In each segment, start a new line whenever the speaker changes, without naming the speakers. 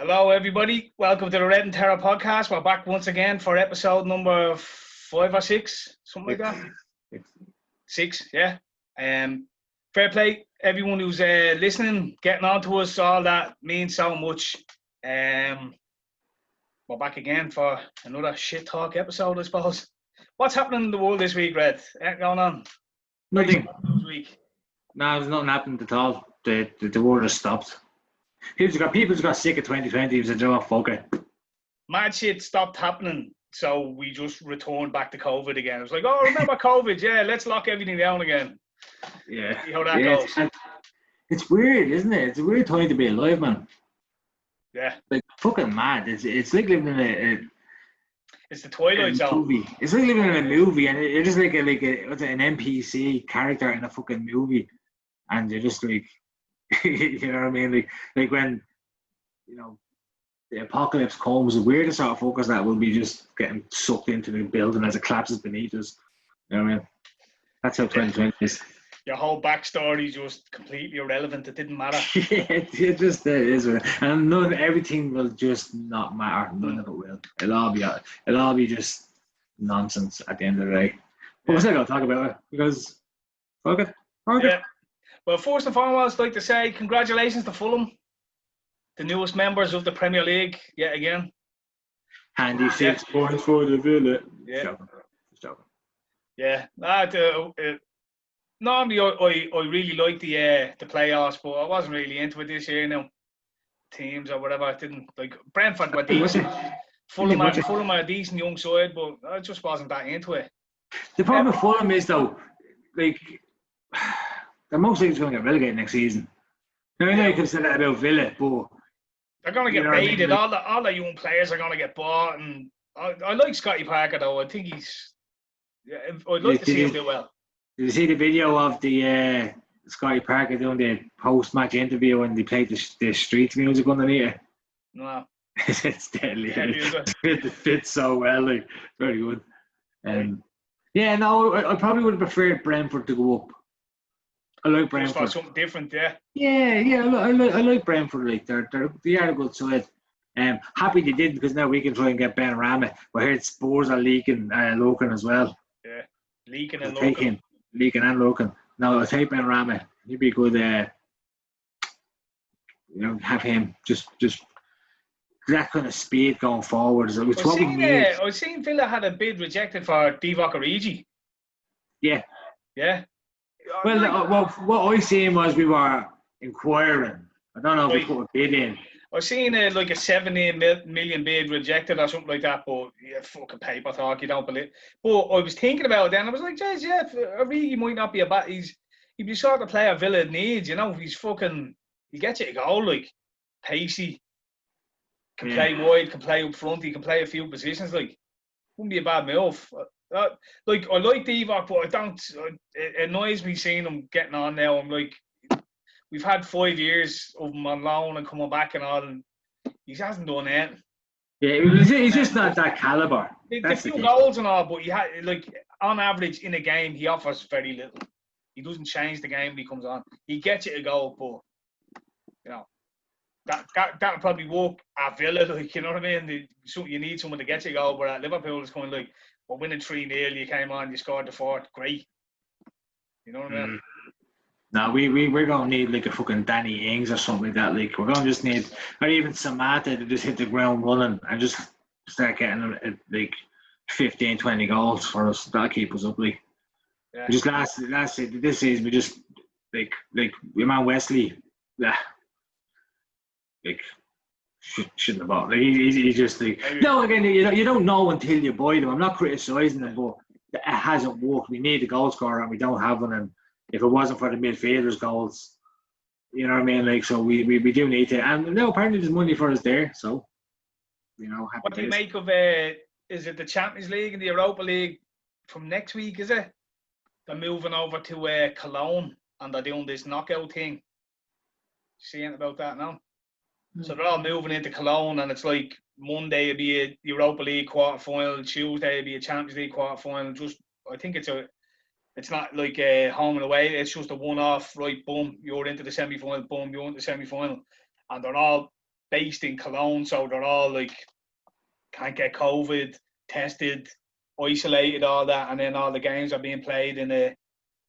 Hello, everybody. Welcome to the Red and Tera podcast. We're back once again for episode number 5 or 6, something like that. 6, yeah. Fair play, everyone who's listening, getting on to us. All that means so much. We're back again for another shit talk episode, I suppose. What's happening in the world this week, Red? Ain't going on?
Nothing.
This week.
No, there's nothing happened at all. The world has stopped. People got sick of 2020. It was a fuck it.
Mad shit stopped happening, so we just returned back to COVID again. It was like, oh, remember COVID? Yeah, let's lock everything down again.
Yeah.
See how that goes.
It's weird, isn't it? It's a weird time to be alive, man.
Yeah.
Like fucking mad. It's like living in
it's the Twilight Zone.
Movie. It's like living in a movie, and you're just like an NPC character in a fucking movie, and you're just like, you know what I mean? Like when, you know, the apocalypse comes, we're the sort of focus that will be just getting sucked into the building as it collapses beneath us. You know what I mean? That's how 2020 is.
Your whole backstory is just completely irrelevant. It didn't matter.
Yeah, it just is. And everything will just not matter. None of it will. It'll all be just nonsense at the end of the day. But we're still going to talk about it because fuck it.
Yeah. Well, first and foremost, I'd like to say congratulations to Fulham, the newest members of the Premier League yet again.
Handy 6 points for the Villa.
Yeah.
Joking.
Yeah. Normally, I really like the playoffs, but I wasn't really into it this year. Now, teams or whatever, I didn't like. Brentford were decent. Fulham are a decent young side, but I just wasn't that into it.
The problem with Fulham is though, like, they're most likely going to get relegated next season. Now, I know you can say that about Villa, but
they're going to get raided. All the young players are going to get bought, and I like Scotty Parker though. I think he's. Yeah, I'd like to see him do well.
Did you see the video of the Scotty Parker doing the post-match interview when they played the street music underneath it?
No.
It's deadly. It fits so well. Like, very good. Yeah, no, I probably would have preferred Brentford to go up. I like Brentford.
Just for something different, yeah.
Yeah, I like Brentford. Like they are a good side. Happy they did because now we can try and get Ben Rama. I heard Spurs are leaking Loken as well.
Yeah, leaking and Loken.
Leaking and Loken. No, I'll take Ben Rama. He'd be good. Have him just that kind of speed going forward. So it's what we need.
I seen Villa had a bid rejected for Divock Origi.
Yeah.
Yeah.
Well, what I seen was we were inquiring. I don't know if we put a bid in.
I seen like a 17 million bid rejected or something like that, but yeah, fucking paper talk, you don't believe. But I was thinking about it then, I was like, geez, yeah, Origi might not be a bad, he'd be the sort of player Villa needs, you know, he gets you a goal, like, pacey, can play wide, can play up front, he can play a few positions, like, wouldn't be a bad move. Like, I like Divock, but it annoys me seeing him getting on now. I'm like, we've had 5 years of him on loan and coming back and all, and he hasn't done it.
Yeah, he's just not that caliber.
A few goals and all, but on average in a game, he offers very little. He doesn't change the game when he comes on. He gets you a goal, but you know that would probably work at Villa. Like, you know what I mean? You need someone to get you a goal, but at Liverpool it's kind of like, we're winning 3-0. You came on, you scored the fourth. Great. You know what I mean?
No, we're going to need like a fucking Danny Ings or something like that. Like, we're going to just need, or even Samata to just hit the ground running and just start getting like 15, 20 goals for us. That'll keep us up. Like,
yeah.
Just this season, we just like your man Wesley, shouldn't have bought. Like, he's just like, no, again, you don't know until you buy them. I'm not criticising them, but it hasn't worked. We need a goal scorer and we don't have one. And if it wasn't for the midfielders' goals, you know what I mean? Like, so we do need to. And no, apparently there's money for us there. So, you know.
What do you make of is it the Champions League and the Europa League from next week, is it? They're moving over to Cologne and they're doing this knockout thing. See anything about that now? So they're all moving into Cologne, and it's like Monday it'll be a Europa League quarter final, Tuesday it'll be a Champions League quarter final. I think it's not like home and away. It's just a one-off. Right, boom, you're into the semi-final. Boom, you're into the semi-final, and they're all based in Cologne, so they're all like can't get COVID, tested, isolated, all that, and then all the games are being played in a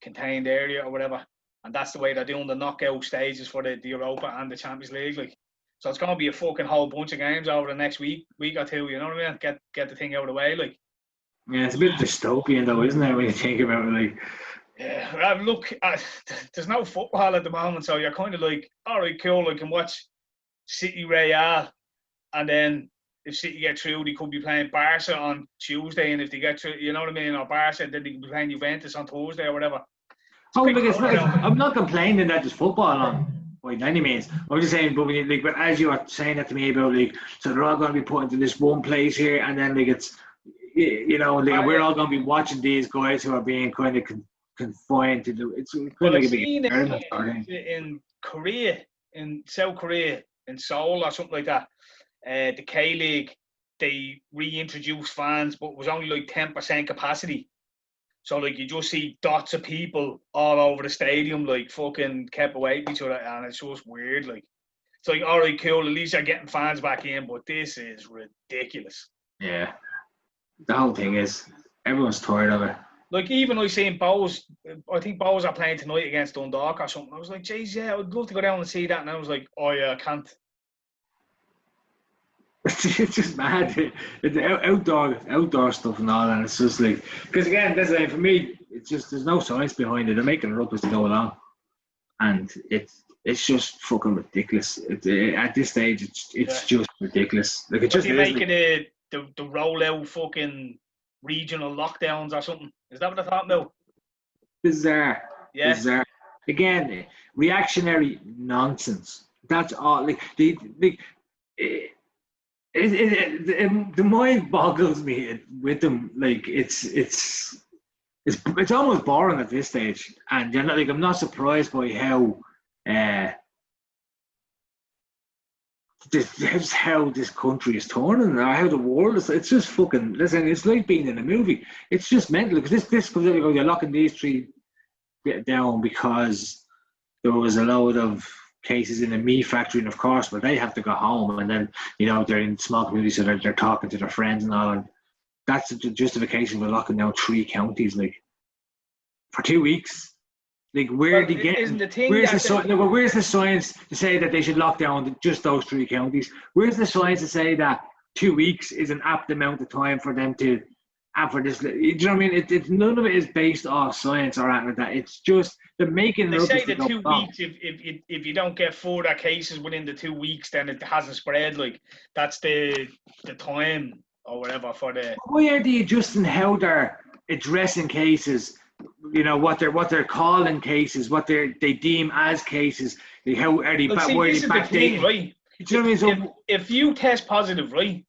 contained area or whatever. And that's the way they're doing the knockout stages for the Europa and the Champions League. Like, so it's gonna be a fucking whole bunch of games over the next week or two. You know what I mean? Get the thing out of the way, like.
Yeah, it's a bit dystopian though, isn't it? When you think about it, like.
Yeah, look, there's no football at the moment, so you're kind of like, all right, cool. I can watch City Real, and then if City get through, they could be playing Barca on Tuesday, and if they get through, you know what I mean, or Barca, then they could be playing Juventus on Thursday or whatever.
I'm not complaining that there's football on by any means. I'm just saying, but when you, like, but as you were saying that to me about like, so they're all going to be put into this one place here, and then like it's, you know, like, we're all going to be watching these guys who are being kind of confined to do. It's kind of like a big
in Korea, in South Korea, in Seoul or something like that. The K League, they reintroduced fans, but it was only like 10% capacity. So like you just see dots of people all over the stadium, like fucking kept away from each other, and it's just weird. Like it's like, all right, cool, at least you're getting fans back in, but this is ridiculous.
Yeah, the whole thing is everyone's tired of it.
Like even I seen Bows, I think Bows are playing tonight against Dundalk or something. I was like, geez, yeah, I'd love to go down and see that, and I was like, oh yeah, I can't.
It's just mad. It's outdoor stuff and all, and it's just like, because again, that's like, for me, it's just there's no science behind it. They're making it up as they go along, and it's just fucking ridiculous. At this stage, it's just ridiculous. Like, it just
is making like, the rollout fucking regional lockdowns or something. Is that what they're talking about?
Bizarre.
Yeah.
Bizarre. Again, reactionary nonsense. That's all. Like the mind boggles me with them. Like it's almost boring at this stage, and you're not, like, I'm not surprised by how this country is turning, or how the world is. It's just fucking. Listen, it's like being in a movie. It's just mental, because this comes out, you're locking these three down because there was a load of cases in a meat factory, and of course, but they have to go home, and then, you know, they're in small communities, so they're talking to their friends and all, and that's the justification for locking down 3 counties, like, for 2 weeks. Like, where's the science to say that they should lock down just those 3 counties? Where's the science to say that 2 weeks is an apt amount of time for them to, and for this? Do you know what I mean? None of it is based off science or anything like that. It's just they're making.
They say the 2 weeks. If you don't get further cases within the 2 weeks, then it hasn't spread. Like, that's the time or whatever for the.
Why are they adjusting how they're addressing cases? You know what they're calling cases, what they deem as cases. How are they?
This is the thing, right?
Do you know what I mean?
If you test positive, right,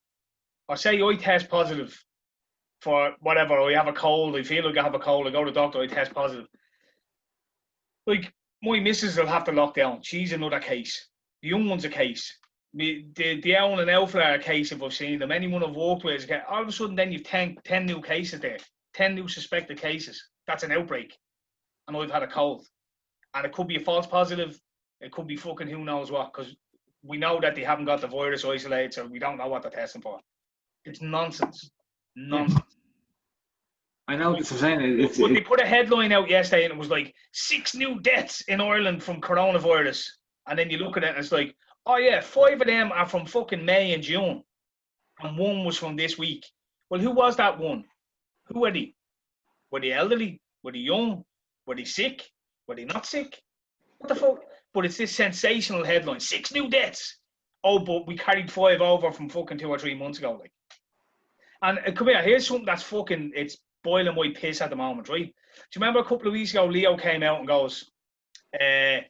or say I test positive for whatever, I have a cold, I feel like I have a cold, I go to the doctor, I test positive. Like, my missus will have to lock down. She's another case. The young one's a case. The Owen and Alpha are a case if I've seen them. Anyone I've walked with is a case. All of a sudden, then you've 10 new cases there. 10 new suspected cases. That's an outbreak. And I've had a cold. And it could be a false positive. It could be fucking who knows what. Because we know that they haven't got the virus isolated, so we don't know what they're testing for. It's nonsense. Nonsense.
I know what you're saying.
But they put a headline out yesterday, and it was like 6 new deaths in Ireland from coronavirus. And then you look at it, and it's like, oh yeah, 5 of them are from fucking May and June, and 1 was from this week. Well, who was that 1? Who were they? Were they elderly? Were they young? Were they sick? Were they not sick? What the fuck? But it's this sensational headline: 6 new deaths. Oh, but we carried 5 over from fucking 2 or 3 months ago, like. And come here, here's something that's fucking, it's boiling my piss at the moment, right? Do you remember a couple of weeks ago, Leo came out and goes, there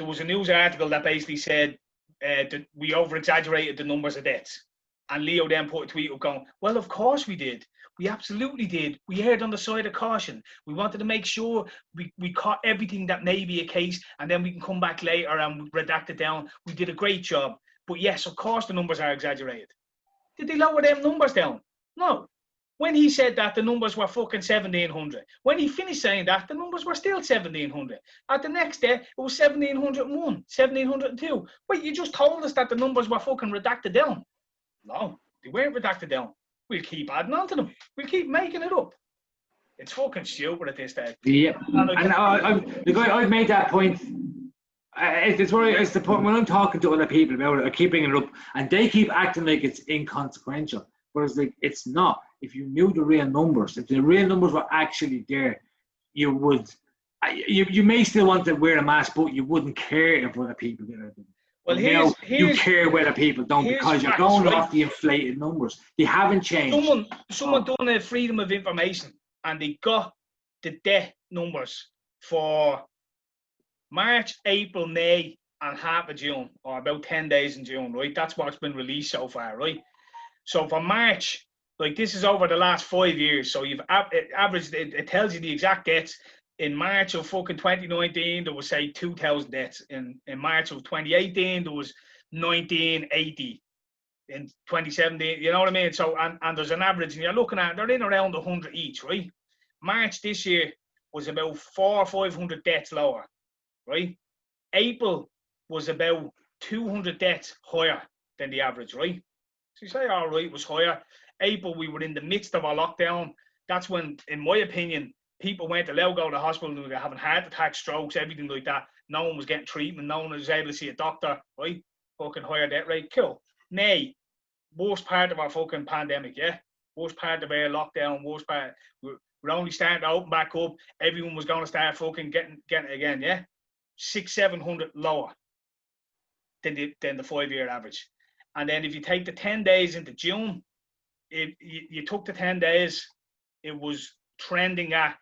was a news article that basically said that we over-exaggerated the numbers of deaths. And Leo then put a tweet up going, well, of course we did. We absolutely did. We erred on the side of caution. We wanted to make sure we caught everything that may be a case, and then we can come back later and redact it down. We did a great job. But yes, of course the numbers are exaggerated. Did they lower them numbers down? No. When he said that, the numbers were fucking 1,700. When he finished saying that, the numbers were still 1,700. At the next day, it was 1,701, 1,702. Wait, you just told us that the numbers were fucking redacted down. No, they weren't redacted down. We'll keep adding on to them. We'll keep making it up. It's fucking stupid at this stage.
Yeah, and I've made that point. It's the point when I'm talking to other people about it, I keep bringing it up, and they keep acting like it's inconsequential. Whereas, like, it's not. If you knew the real numbers, if the real numbers were actually there, you would. You may still want to wear a mask, but you wouldn't care if other people did it. Well, you care whether people don't, because you're going off the inflated numbers. They haven't changed.
Someone done a Freedom of Information, and they got the death numbers for March, April, May, and half of June, or about 10 days in June, right? That's what's been released so far, right? So for March, like, this is over the last 5 years. So you've averaged, it tells you the exact deaths. In March of fucking 2019, there was, say, 2,000 deaths. In March of 2018, there was 1980. In 2017, you know what I mean? So, and there's an average, and you're looking at, they're in around 100 each, right? March this year was about 400 or 500 deaths lower, right? April was about 200 deaths higher than the average, right? So you say, all right, it was higher. April, we were in the midst of our lockdown. That's when, in my opinion, people weren't allowed to go to the hospital. They were having heart attacks, strokes, everything like that. No one was getting treatment. No one was able to see a doctor, right? Fucking higher death rate. Cool. May, worst part of our fucking pandemic, yeah? Worst part of our lockdown, worst part. We're only starting to open back up. Everyone was going to start fucking getting it again, yeah? 600-700 lower than the 5-year average. And then if you take the 10 days into June, if you took the 10 days, it was trending at,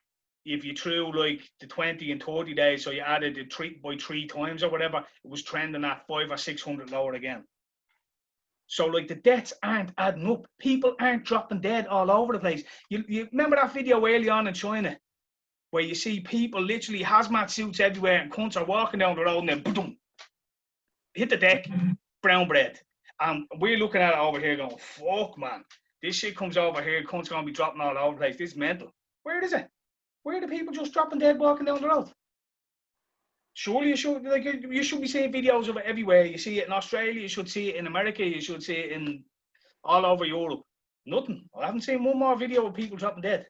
if you threw like the 20 and 30 days, so you added it by 3 times or whatever, it was trending at 500 or 600 lower again. So, like, the deaths aren't adding up. People aren't dropping dead all over the place. You remember that video early on in China where you see people literally hazmat suits everywhere and cunts are walking down the road and then boom, hit the deck, brown bread. And we're looking at it over here going, fuck, man. This shit comes over here, cunts going to be dropping all over the place. This is mental. Where is it? Where are the people just dropping dead walking down the road? Surely you should, like, you should be seeing videos of it everywhere. You see it in Australia, you should see it in America, you should see it in all over Europe. Nothing. I haven't seen one more video of people dropping dead.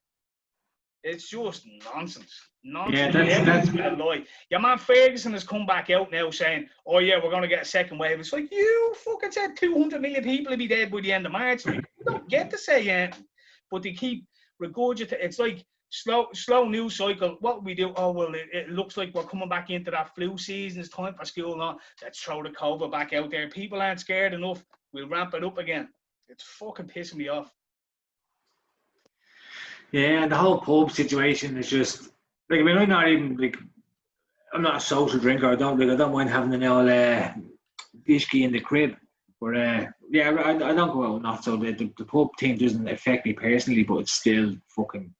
It's just nonsense. Nonsense. Yeah, that's a lie. Your man Ferguson has come back out now saying, oh yeah, we're going to get a second wave. It's like, you fucking said 200 million people will be dead by the end of March. Like, you don't get to say anything. But they keep regurgitating. It's like slow news cycle. What we do? Oh, well, it looks like we're coming back into that flu season. It's time for school now. Let's throw the COVID back out there. People aren't scared enough. We'll ramp it up again. It's fucking pissing me off.
Yeah, and the whole pub situation is just like, I mean, I'm not even like, I'm not a social drinker. I don't mind having an old whiskey in the crib. But yeah, I don't go out enough. So the pub thing doesn't affect me personally, but it's still fucking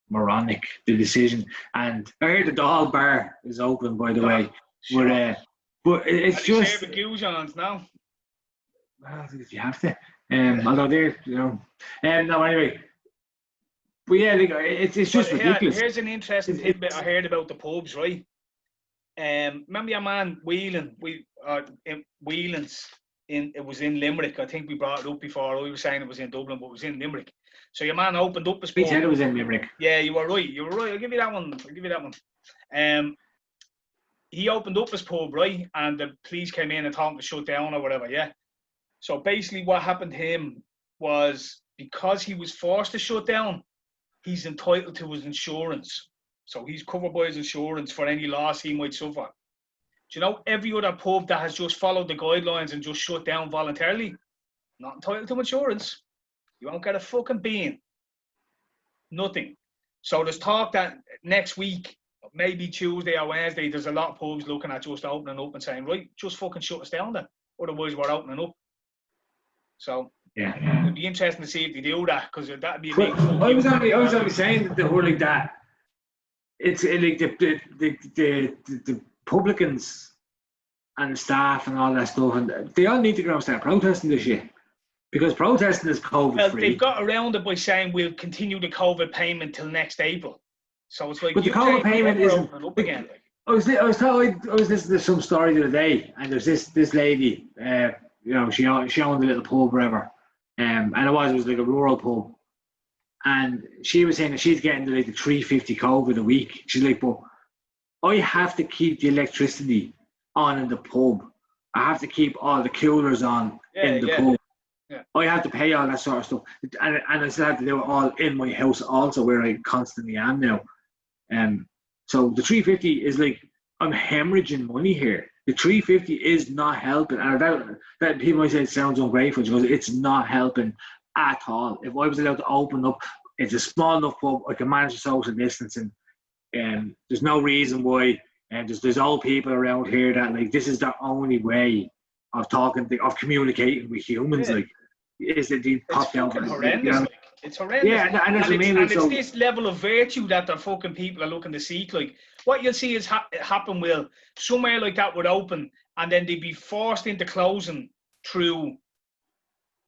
moronic, the decision. And I heard the Dog Bar is open, by the way. Sure. But it's just
the goujons now.
Well, if you have to. Although they're, you know, no, anyway. But yeah, it's just ridiculous.
Here's an interesting tidbit I heard about the pubs, right? Remember your man Whelan? Whelan's it was in Limerick. I think we brought it up before. I was saying it was in Dublin, but it was in Limerick. So your man opened up his pub.
He said it was in Limerick.
Yeah, you were right. I'll give you that one. He opened up his pub, right? And the police came in and told him to shut down or whatever, yeah? So basically what happened to him was, because he was forced to shut down, he's entitled to his insurance. So he's covered by his insurance for any loss he might suffer. Do you know, every other pub that has just followed the guidelines and just shut down voluntarily, not entitled to insurance. You won't get a fucking bean. Nothing. So there's talk that next week, maybe Tuesday or Wednesday, there's a lot of pubs looking at just opening up and saying, right, just fucking shut us down then. Otherwise we're opening up. So yeah, it'd be interesting to see if they do that, because that'd be a big.
I was only saying that they were like that. It's like the publicans and staff and all that stuff, and they all need to go and start protesting this year. Because protesting is COVID
Well,
free.
they've got around it by saying we'll continue the COVID payment till next April. So it's like,
But the
you
COVID
take
payment
forever
isn't.
opening up again. Like.
I was listening to some story the other day, and there's this lady, she owned a little pub, wherever, and it was like a rural pub, and she was saying that she's getting to like the 350 COVID a week. She's like, but I have to keep the electricity on in the pub. I have to keep all the coolers on in the pub.
Yeah.
I have to pay all that sort of stuff, and I still have to do it all in my house also, where I constantly am now. So the 350 is like, I'm hemorrhaging money here. The 350 is not helping, and that people might say it sounds ungrateful, because it's not helping at all. If I was allowed to open up, it's a small enough pub, I can manage the social distancing. There's no reason why, and there's old people around here that like this is their only way of communicating with humans. Yeah. Like, is that they pop down?
It's horrendous. Like, it's horrendous.
Yeah, and
it's this level of virtue that the fucking people are looking to seek. Like, what you'll see is happen will somewhere like that would open, and then they'd be forced into closing through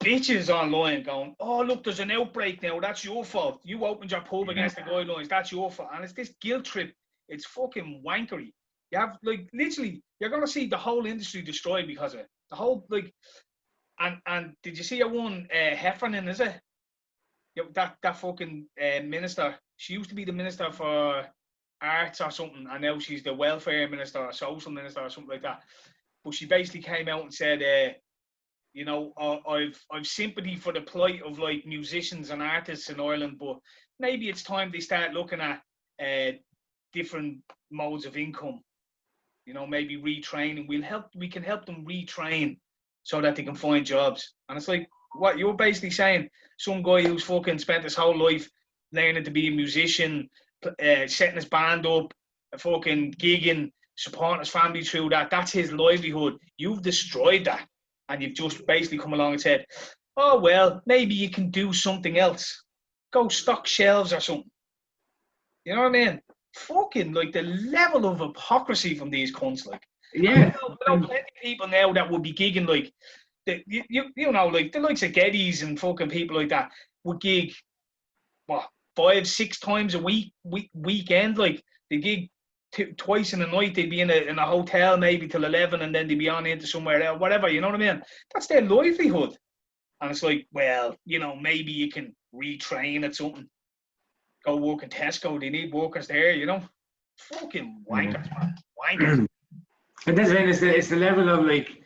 bitches online going, oh, look, there's an outbreak now, that's your fault. You opened your pub against the guidelines, that's your fault. And it's this guilt trip. It's fucking wankery. You have, like, literally, you're going to see the whole industry destroyed because of it. The whole, like, and did you see a one, Heffernan, is it? That fucking minister. She used to be the minister for arts or something, and now she's the welfare minister or social minister or something like that. But she basically came out and said, you know, I've sympathy for the plight of like musicians and artists in Ireland, but maybe it's time they start looking at different modes of income. You know, maybe retraining. We can help them retrain so that they can find jobs. And it's like, what you're basically saying, some guy who's fucking spent his whole life learning to be a musician, setting his band up, fucking gigging, supporting his family through that's his livelihood. You've destroyed that. And you've just basically come along and said, oh, well, maybe you can do something else. Go stock shelves or something. You know what I mean? Fucking, like, the level of hypocrisy from these cunts, like.
Yeah.
I know plenty of people now that would be gigging, like, you know, like, the likes of Geddes and fucking people like that would gig, 5-6 times a weekend, like, they gig twice in the night. They'd be in a hotel maybe till 11, and then they'd be on into somewhere else, whatever, you know what I mean? That's their livelihood. And it's like, well, you know, maybe you can retrain at something. Go work in Tesco. They need workers there, you know? Fucking wankers, man. Wankers.
And that's it's the level of like,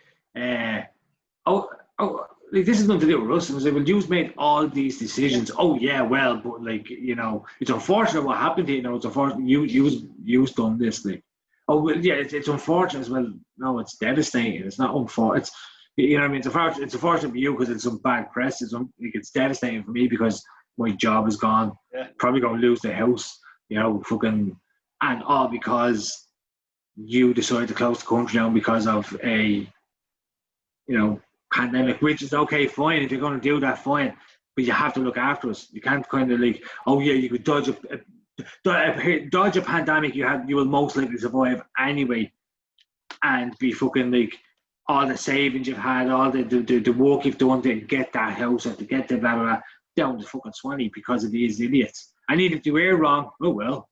like, this is nothing to do with us. It was like, well, you've made all these decisions. Oh yeah, well, but like, you know, it's unfortunate what happened to you. You know, it's unfortunate you've done this thing. Oh well, yeah, it's unfortunate as well. No, it's devastating. It's not unfortunate. It's, you know what I mean. It's unfortunate for you because it's some bad press. It's devastating for me because my job is gone. Yeah. Probably going to lose the house. You know, fucking, and all because you decided to close the country down because of a, you know, pandemic, which is okay, fine. If you're going to do that, fine. But you have to look after us. You can't kind of like, oh yeah, you could dodge a pandemic. You will most likely survive anyway, and be fucking like all the savings you've had, all the work you've done to get that house or to get the blah blah blah down the fucking Swanee because of these idiots. And even if you were wrong, oh well.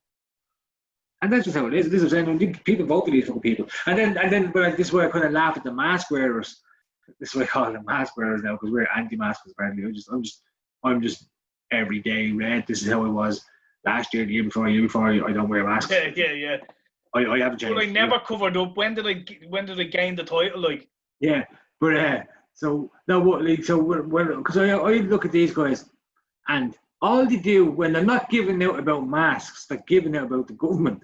And that's just how it is. This is saying people vote for these fucking people. And then, but this is where I kind of laugh at the mask wearers. This is what I call them mask wearers now, because we're anti-maskers apparently. I'm just everyday red. This is how I was last year, the year before. I don't wear masks.
Yeah.
I haven't changed.
But I never covered up. When did I gain the title? Like.
Yeah, but so no, what like so because I look at these guys, and all they do when they're not giving out about masks, they're giving out about the government.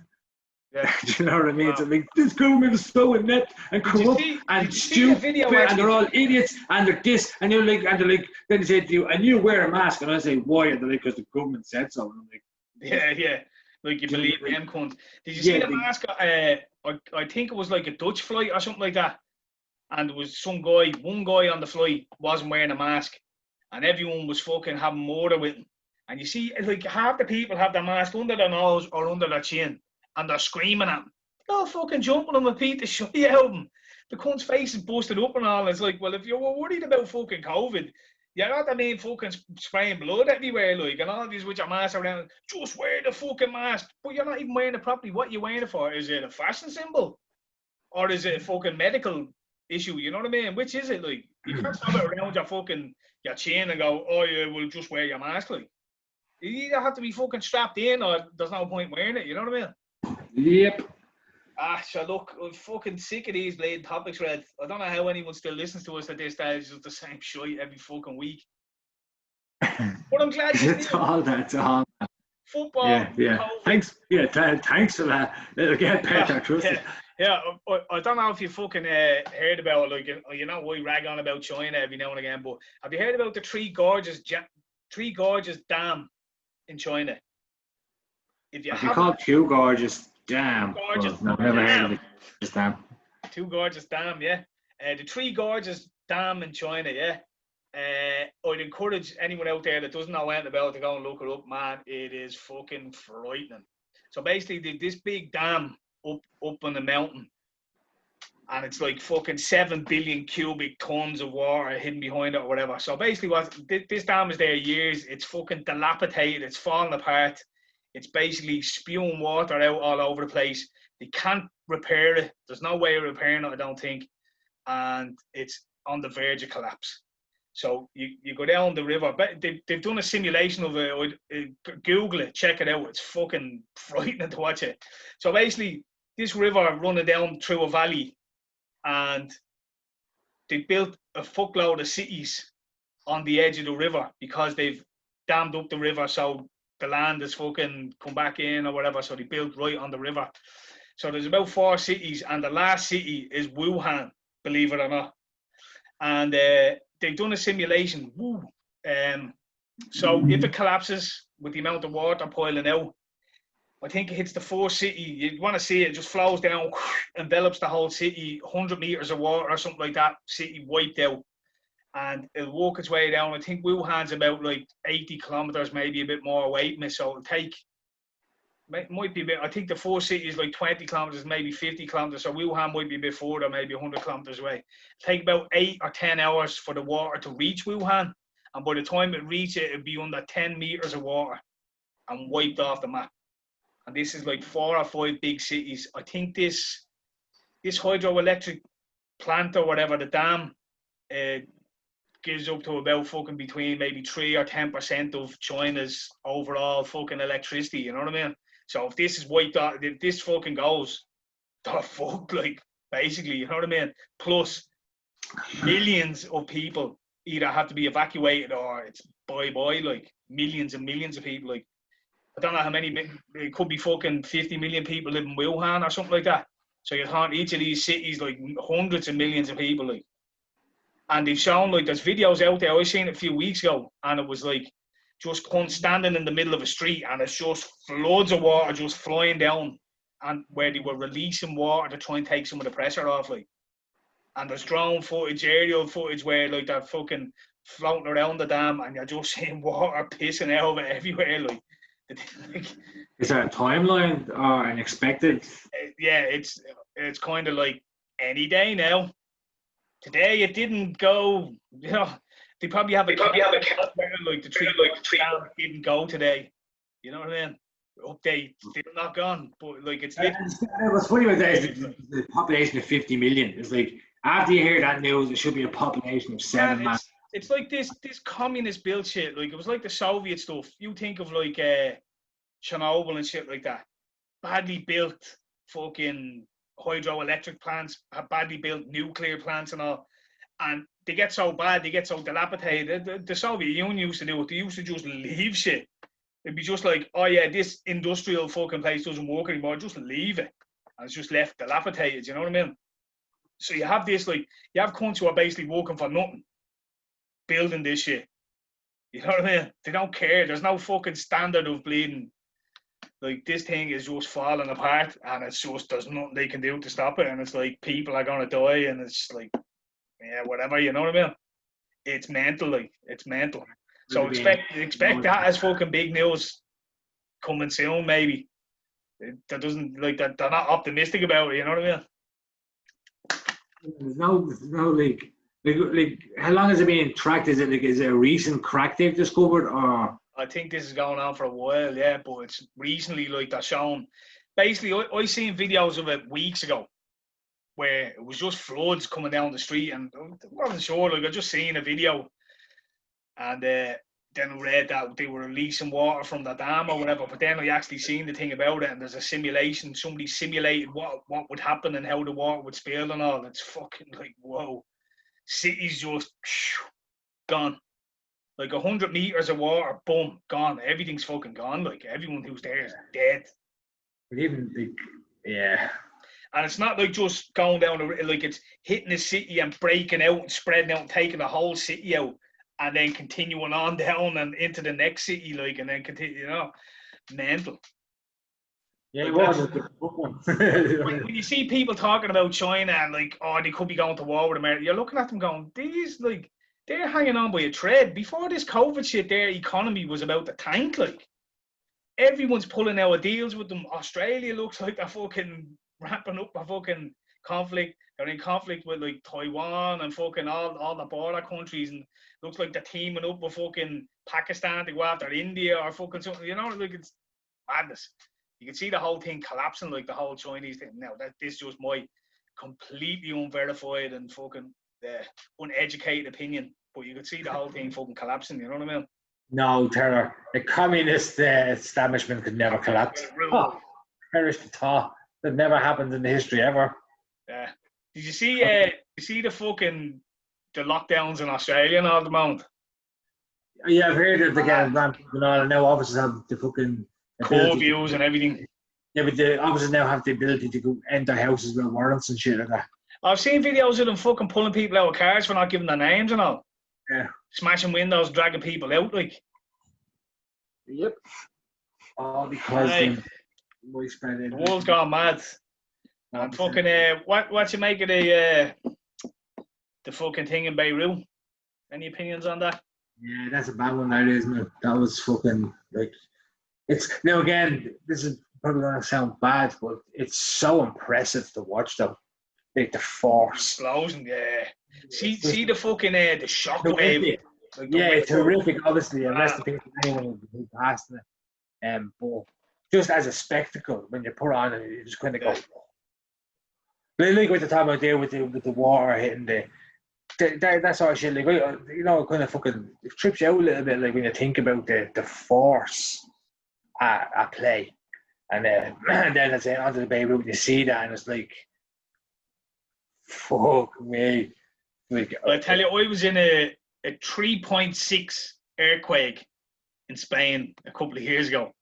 Yeah.
Do you know what I mean? Wow. So like, this government is so inept and corrupt and stupid, and they're all idiots, and they're this, and they're like, then they say to you, and you wear a mask, and I say, why? And they're like, because the government said so. And I'm like,
yeah, like you believe them cunts. Did you see the mask? I think it was like a Dutch flight or something like that, and there was one guy on the flight wasn't wearing a mask, and everyone was fucking having murder with him. And you see, like, half the people have their mask under their nose or under their chin, and they're screaming at him. They're all fucking jumping on my feet to shut you out of him. The cunt's face is busted up and all. It's like, well, if you were worried about fucking COVID, you're not the main fucking spraying blood everywhere, like, and all these with your mask around. Just wear the fucking mask, but you're not even wearing it properly. What you wearing it for? Is it a fashion symbol, or is it a fucking medical issue? You know what I mean? Which is it? Like, you can't stop it around your chin and go, oh yeah, we'll just wear your mask. Like, you either have to be fucking strapped in, or there's no point wearing it. You know what I mean?
Yep.
So look, I'm fucking sick of these blatant topics, Red. I don't know how anyone still listens to us at this stage. It's just the same shit every fucking week. But I'm glad you
It's all that.
Football.
Yeah.
COVID.
Thanks. Yeah, thanks for that. It'll get better, trust me.
Yeah. I don't know if you fucking heard about it. Like, you know, we rag on about China every now and again, but have you heard about the Three Gorges Dam in China? If you
have called Two Gorges Dam.
Gorges
No, I've never heard of it. Just Dam.
Two Gorges Dam, yeah. The Three Gorges Dam in China, yeah. I'd encourage anyone out there that doesn't know anything about it to go and look it up, man. It is fucking frightening. So basically, this big dam up on the mountain, and it's like fucking 7 billion cubic tons of water hidden behind it or whatever. So basically, this dam is there years. It's fucking dilapidated. It's falling apart. It's basically spewing water out all over the place. They can't repair it. There's no way of repairing it, I don't think. And it's on the verge of collapse. So you go down the river, but they've done a simulation of it. Google it, check it out. It's fucking frightening to watch it. So basically, this river running down through a valley, and they built a fuckload of cities on the edge of the river because they've dammed up the river, so the land is fucking come back in or whatever. So they built right on the river. So there's about 4 cities, and the last city is Wuhan, believe it or not. And they've done a simulation. So if it collapses with the amount of water piling out, I think it hits the 4th city. You want to see it just flows down, envelops the whole city, 100 meters of water or something like that. City wiped out, and it'll walk its way down. I think Wuhan's about like 80 kilometers, maybe a bit more away from it. So it'll take, might be a bit. I think the 4th city is like 20 kilometers, maybe 50 kilometers. So Wuhan might be a bit further, maybe 100 kilometers away. It'll take about 8 or 10 hours for the water to reach Wuhan, and by the time it reaches it, it'll be under 10 meters of water and wiped off the map. And this is like 4 or 5 big cities. I think this hydroelectric plant or whatever, the dam, gives up to about fucking between maybe 3 or 10% of China's overall fucking electricity. You know what I mean? So if this is wiped out, if this fucking goes, the fuck, like, basically, you know what I mean? Plus, millions of people either have to be evacuated or it's bye-bye, like, millions and millions of people, like, I don't know how many, it could be fucking 50 million people live in Wuhan or something like that. So you'd have each of these cities, like, hundreds of millions of people, like. And they've shown, like, there's videos out there, I seen it a few weeks ago, and it was, like, just standing in the middle of a street, and it's just floods of water just flying down, and where they were releasing water to try and take some of the pressure off, like. And there's drone footage, aerial footage where, like, they're fucking floating around the dam, and you're just seeing water pissing out of it everywhere, like.
Is there a timeline or an expected?
Yeah, it's kind of like any day now. Today it didn't go. You know, they probably have a like the tree didn't go today. You know what I mean? Update still not gone, but like it's.
What's funny about that is the population of 50 million. It's like after you hear that news, it should be a population of 7 million.
It's like this communist built shit. Like it was like the Soviet stuff. You think of like Chernobyl and shit like that. Badly built fucking hydroelectric plants, badly built nuclear plants and all. And they get so bad, they get so dilapidated. The Soviet Union used to do it. They used to just leave shit. It'd be just like, oh yeah, this industrial fucking place doesn't work anymore. Just leave it. And it's just left dilapidated. You know what I mean? So you have this, like, you have cunts who are basically working for nothing, building this shit. You know what I mean? They don't care. There's no fucking standard of bleeding. Like, this thing is just falling apart, and it's just, there's nothing they can do to stop it. And it's like, people are going to die, and it's like, yeah, whatever, you know what I mean? It's mental, like, it's mental. So expect that as fucking big news coming soon, maybe. That doesn't, like, that they're not optimistic about it, you know what I mean?
There's no like Like, how long has it been tracked? Is it a recent crack they've discovered, or?
I think this is going on for a while, yeah, but it's recently like they're shown. Basically, I seen videos of it weeks ago where it was just floods coming down the street, and I wasn't sure. Like I just seen a video, and then I read that they were releasing water from the dam or whatever. But then I actually seen the thing about it, and there's a simulation. Somebody simulated what would happen and how the water would spill and all. It's fucking like whoa, cities just gone. Like 100 meters of water, boom, gone. Everything's fucking gone. Like everyone who's there is dead.
But even like, yeah.
And it's not like just going down like it's hitting the city and breaking out and spreading out and taking the whole city out and then continuing on down and into the next city, like, and then continue, you know, mental.
Yeah,
like
it was a good one.
when you see people talking about China and like, oh, they could be going to war with America, you're looking at them going, these like, they're hanging on by a thread. Before this COVID shit, their economy was about to tank. Like, everyone's pulling out deals with them. Australia looks like they're fucking wrapping up a fucking conflict. They're in conflict with like Taiwan and fucking all the border countries, and looks like they're teaming up with fucking Pakistan to go after India or fucking something. You know, like it's madness. You can see the whole thing collapsing, like the whole Chinese thing. Now that this is just my completely unverified and fucking uneducated opinion, but you could see the whole thing fucking collapsing. You know what I mean?
No, Terror. The communist establishment could never collapse. Oh, perish the thought. That never happened in the history ever.
Yeah. Did you see? You see the lockdowns in Australia and all at the moment?
Yeah, I've heard that they get ramped and all, and now officers have the fucking
curfews and everything.
Yeah, but the officers now have the ability to go enter houses with warrants and shit like that.
I've seen videos of them fucking pulling people out of cars for not giving their names and all.
Yeah.
Smashing windows, dragging people out, like.
Yep. All because the
world's gone mad. And fucking what you make of the fucking thing in Beirut? Any opinions on that?
Yeah, that's a bad one, that isn't it? That was fucking like, it's now again, this is probably gonna sound bad, but it's so impressive to watch them. Like the force.
Explosion, yeah. See the fucking the shockwave.
Like yeah, it's horrific, obviously, and that's the thing for anyone who passed it. But just as a spectacle, when you put on it, you just kind of go. Like what they're talking about there with the water hitting that sort of shit. Like, you know, kind of fucking it trips you out a little bit. Like when you think about the force at play, and then it's onto the Beirut, you see that, and it's like, fuck me. Like,
I tell you, I was in a 3.6 earthquake in Spain a couple of years ago,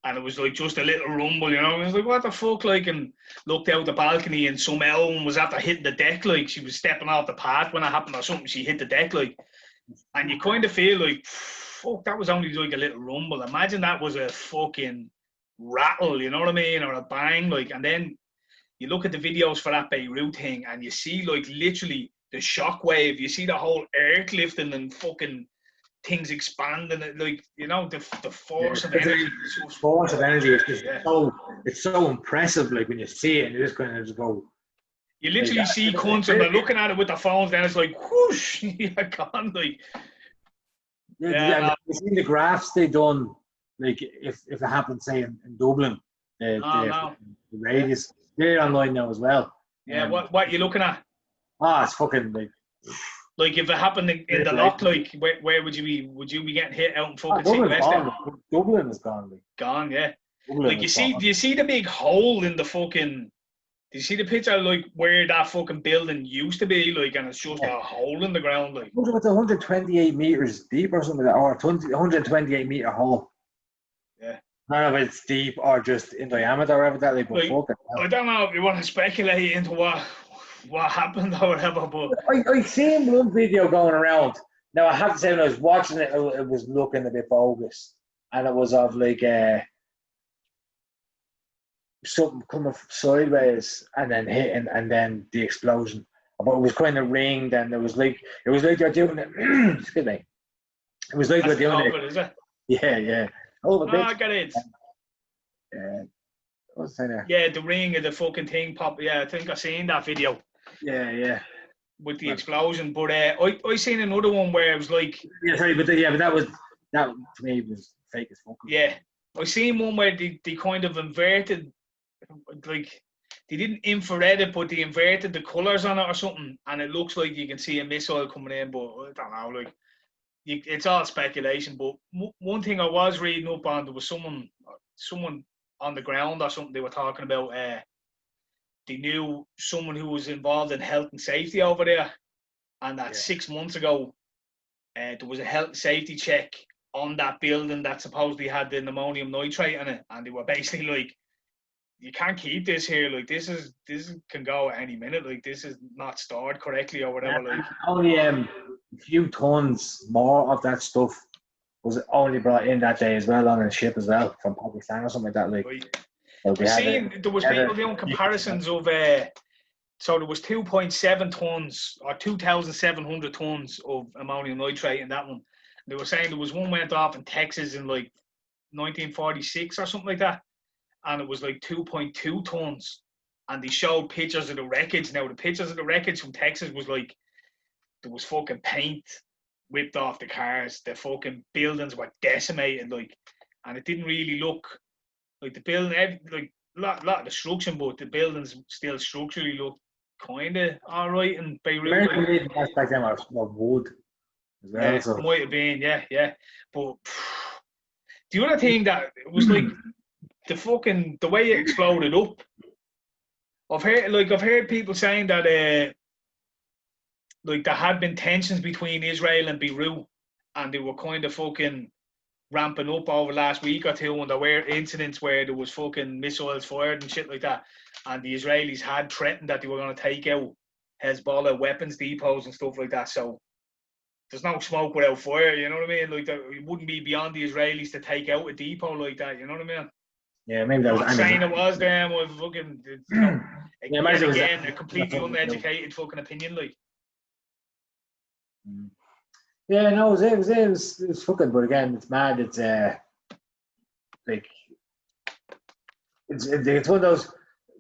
and it was like just a little rumble, you know. I was like, what the fuck, like, and looked out the balcony, and some elm was after hitting the deck, like she was stepping off the path when it happened or something. She hit the deck, like, and you kind of feel like, fuck, that was only like a little rumble. Imagine that was a fucking rattle, you know what I mean, or a bang, like. And then you look at the videos for that Beirut thing, and you see like literally the shockwave. You see the whole earth lifting and fucking things expanding. Like, you know, the force of energy.
The force of energy is just it's so impressive. Like when you see it, and you just kind of just go.
You literally see cunts and they're looking at it with their phones, then it's like whoosh, you're gone. Like,
yeah, you seen the graphs they done. Like if it happened, say in Dublin, the radius, they're online now as well.
Yeah, what you looking at?
It's fucking
like if it happened in the lock, like where would you be? Would you be getting hit out in fucking
Dublin is gone. Like.
Gone, yeah.
Dublin
like do you see the big hole in the fucking? Do you see the picture like where that fucking building used to be? Like, and it's just a hole in the ground, like.
It's 128 meters deep or something like that, or 128 meter hole.
Yeah.
None of it's deep or just in diameter or whatever that. Like,
I don't know if you want to speculate into what happened or whatever, but
I seen one video going around. Now I have to say, when I was watching it, it was looking a bit bogus, and it was of like something coming sideways and then hitting, and then the explosion. But it was kind of ringed, and it was like they're doing it. Excuse me. It was like they're doing it.
Is it?
Yeah. Oh,
I got it.
What's that there?
Yeah, the ring of the fucking thing pop. Yeah, I think I seen that video.
Yeah.
with the explosion. But I seen another one where it was like,
but that to me was fake as fuck.
Yeah, I seen one where they kind of inverted, like they didn't infrared it, but they inverted the colours on it or something, and it looks like you can see a missile coming in. But I don't know, like it's all speculation. But one thing I was reading up on, there was someone on the ground or something. They were talking about. They knew someone who was involved in health and safety over there, and that 6 months ago, there was a health and safety check on that building that supposedly had the ammonium nitrate in it, and they were basically like, "You can't keep this here. Like this can go at any minute. Like this is not stored correctly or whatever." Like
only a few tons more of that stuff was only brought in that day as well on a ship as well from Pakistan or something like that. Like.
Right.
Like
there was people doing comparisons of so there was 2.7 tons or 2,700 tons of ammonium nitrate in that one. They were saying there was one went off in Texas in like 1946 or something like that, and it was like 2.2 tons. And they showed pictures of the wreckage. Now the pictures of the wreckage from Texas was like there was fucking paint whipped off the cars. The fucking buildings were decimated, like, and it didn't really look. Like the building, like lot of destruction, but the buildings still structurally look kind of all right in Beirut.
American made back then was wood as well.
Yeah,
so.
Might have been, yeah. But the other thing that it was like the way it exploded up. I've heard people saying that like there had been tensions between Israel and Beirut, and they were kind of fucking ramping up over the last week or two, and there were incidents where there was fucking missiles fired and shit like that, and the Israelis had threatened that they were going to take out Hezbollah weapons depots and stuff like that. So there's no smoke without fire, you know what I mean? Like it wouldn't be beyond the Israelis to take out a depot like that, you know what I mean?
Yeah, maybe that was.
I'm not saying it was them, or fucking, you know, again, a completely uneducated fucking opinion, like.
Yeah, no, it was fucking, but again, it's mad. It's like it's one of those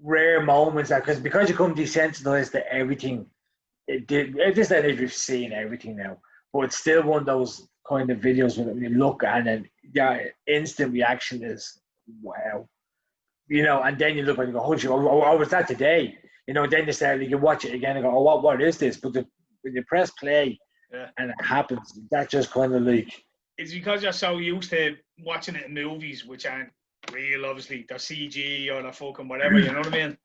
rare moments that because you come desensitized to everything, just that you're seeing everything now. But it's still one of those kind of videos when you look and then instant reaction is wow, you know, and then you look and you go, oh, was that today? You know, then you watch it again and go, oh, what is this? But when you press play. Yeah. And it happens. That just kind of like.
It's because you're so used to watching it in movies, which aren't real, obviously. They're CG or they're fucking whatever, you know what I mean?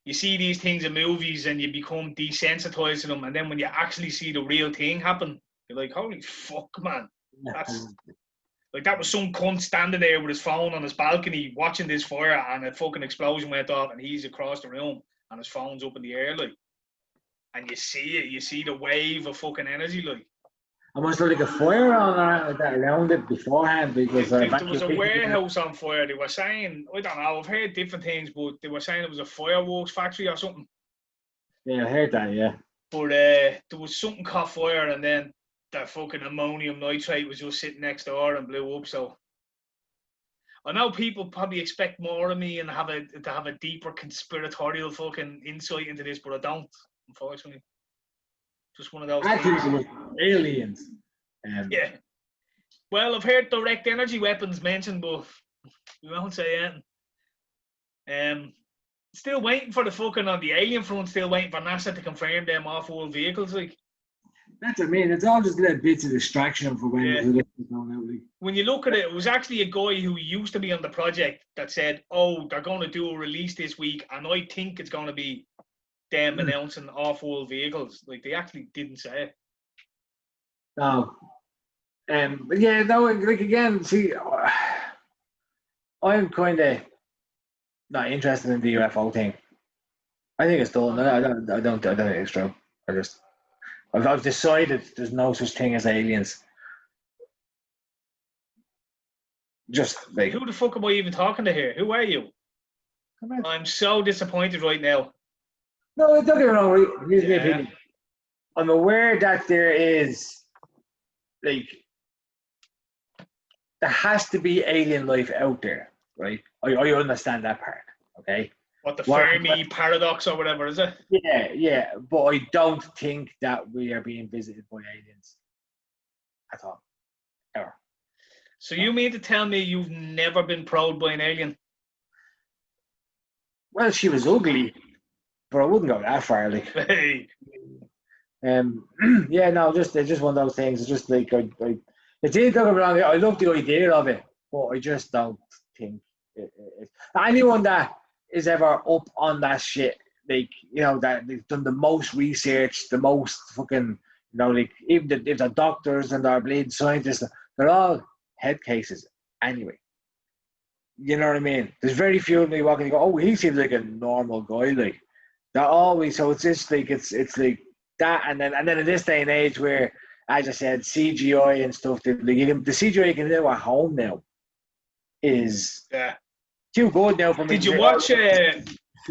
You see these things in movies and you become desensitized to them, and then when you actually see the real thing happen, you're like, holy fuck, man. That was some cunt standing there with his phone on his balcony watching this fire, and a fucking explosion went off, and he's across the room, and his phone's up in the air, like. And you see it, you see the wave of fucking energy, like.
And was there like a fire on that around it beforehand? Because
there was a warehouse on fire. They were saying, I don't know, I've heard different things, but they were saying it was a fireworks factory or something.
Yeah, I heard that, yeah.
But there was something caught fire, and then that fucking ammonium nitrate was just sitting next door and blew up. So I know people probably expect more of me and to have a deeper conspiratorial fucking insight into this, but I don't. Unfortunately, just one of those.
I think it was aliens.
Yeah. Well, I've heard direct energy weapons mentioned, but we won't say anything. Still waiting for the fucking on the alien front. Still waiting for NASA to confirm them off-world vehicles. Like
that's what I mean. It's all just little bits of distraction for when
it's going out. Like. When you look at it, it was actually a guy who used to be on the project that said, "Oh, they're going to do a release this week, and I think it's going to be." Them announcing off-world vehicles, like they actually didn't say it.
No, but yeah, no, like again, see, I'm kind of not interested in the UFO thing. I think it's done. I don't think it's true. I've decided there's no such thing as aliens. Just like
who the fuck am I even talking to here? Who are you? I'm so disappointed right now.
No, don't get me wrong. Here's my opinion. I'm aware that there is, like, there has to be alien life out there, right? I understand that part, okay?
What, the Fermi paradox or whatever, is it?
Yeah, but I don't think that we are being visited by aliens at all, ever.
So you mean to tell me you've never been probed by an alien?
Well, she was ugly, but I wouldn't go that far. Like,
Hey.
yeah, no, it's just one of those things. It's just like it did, don't get me wrong. I love the idea of it, but I just don't think anyone that is ever up on that shit, like, you know, that they've done the most research, the most fucking, you know, like, even if the doctors and our bleeding scientists, they're all head cases anyway. You know what I mean? There's very few of me walking and go, oh, he seems like a normal guy. Like, they're always, so it's just like, it's like that. And then in this day and age where, as I said, CGI and stuff, the CGI you can do at home now is too good now for me.
Did you watch, out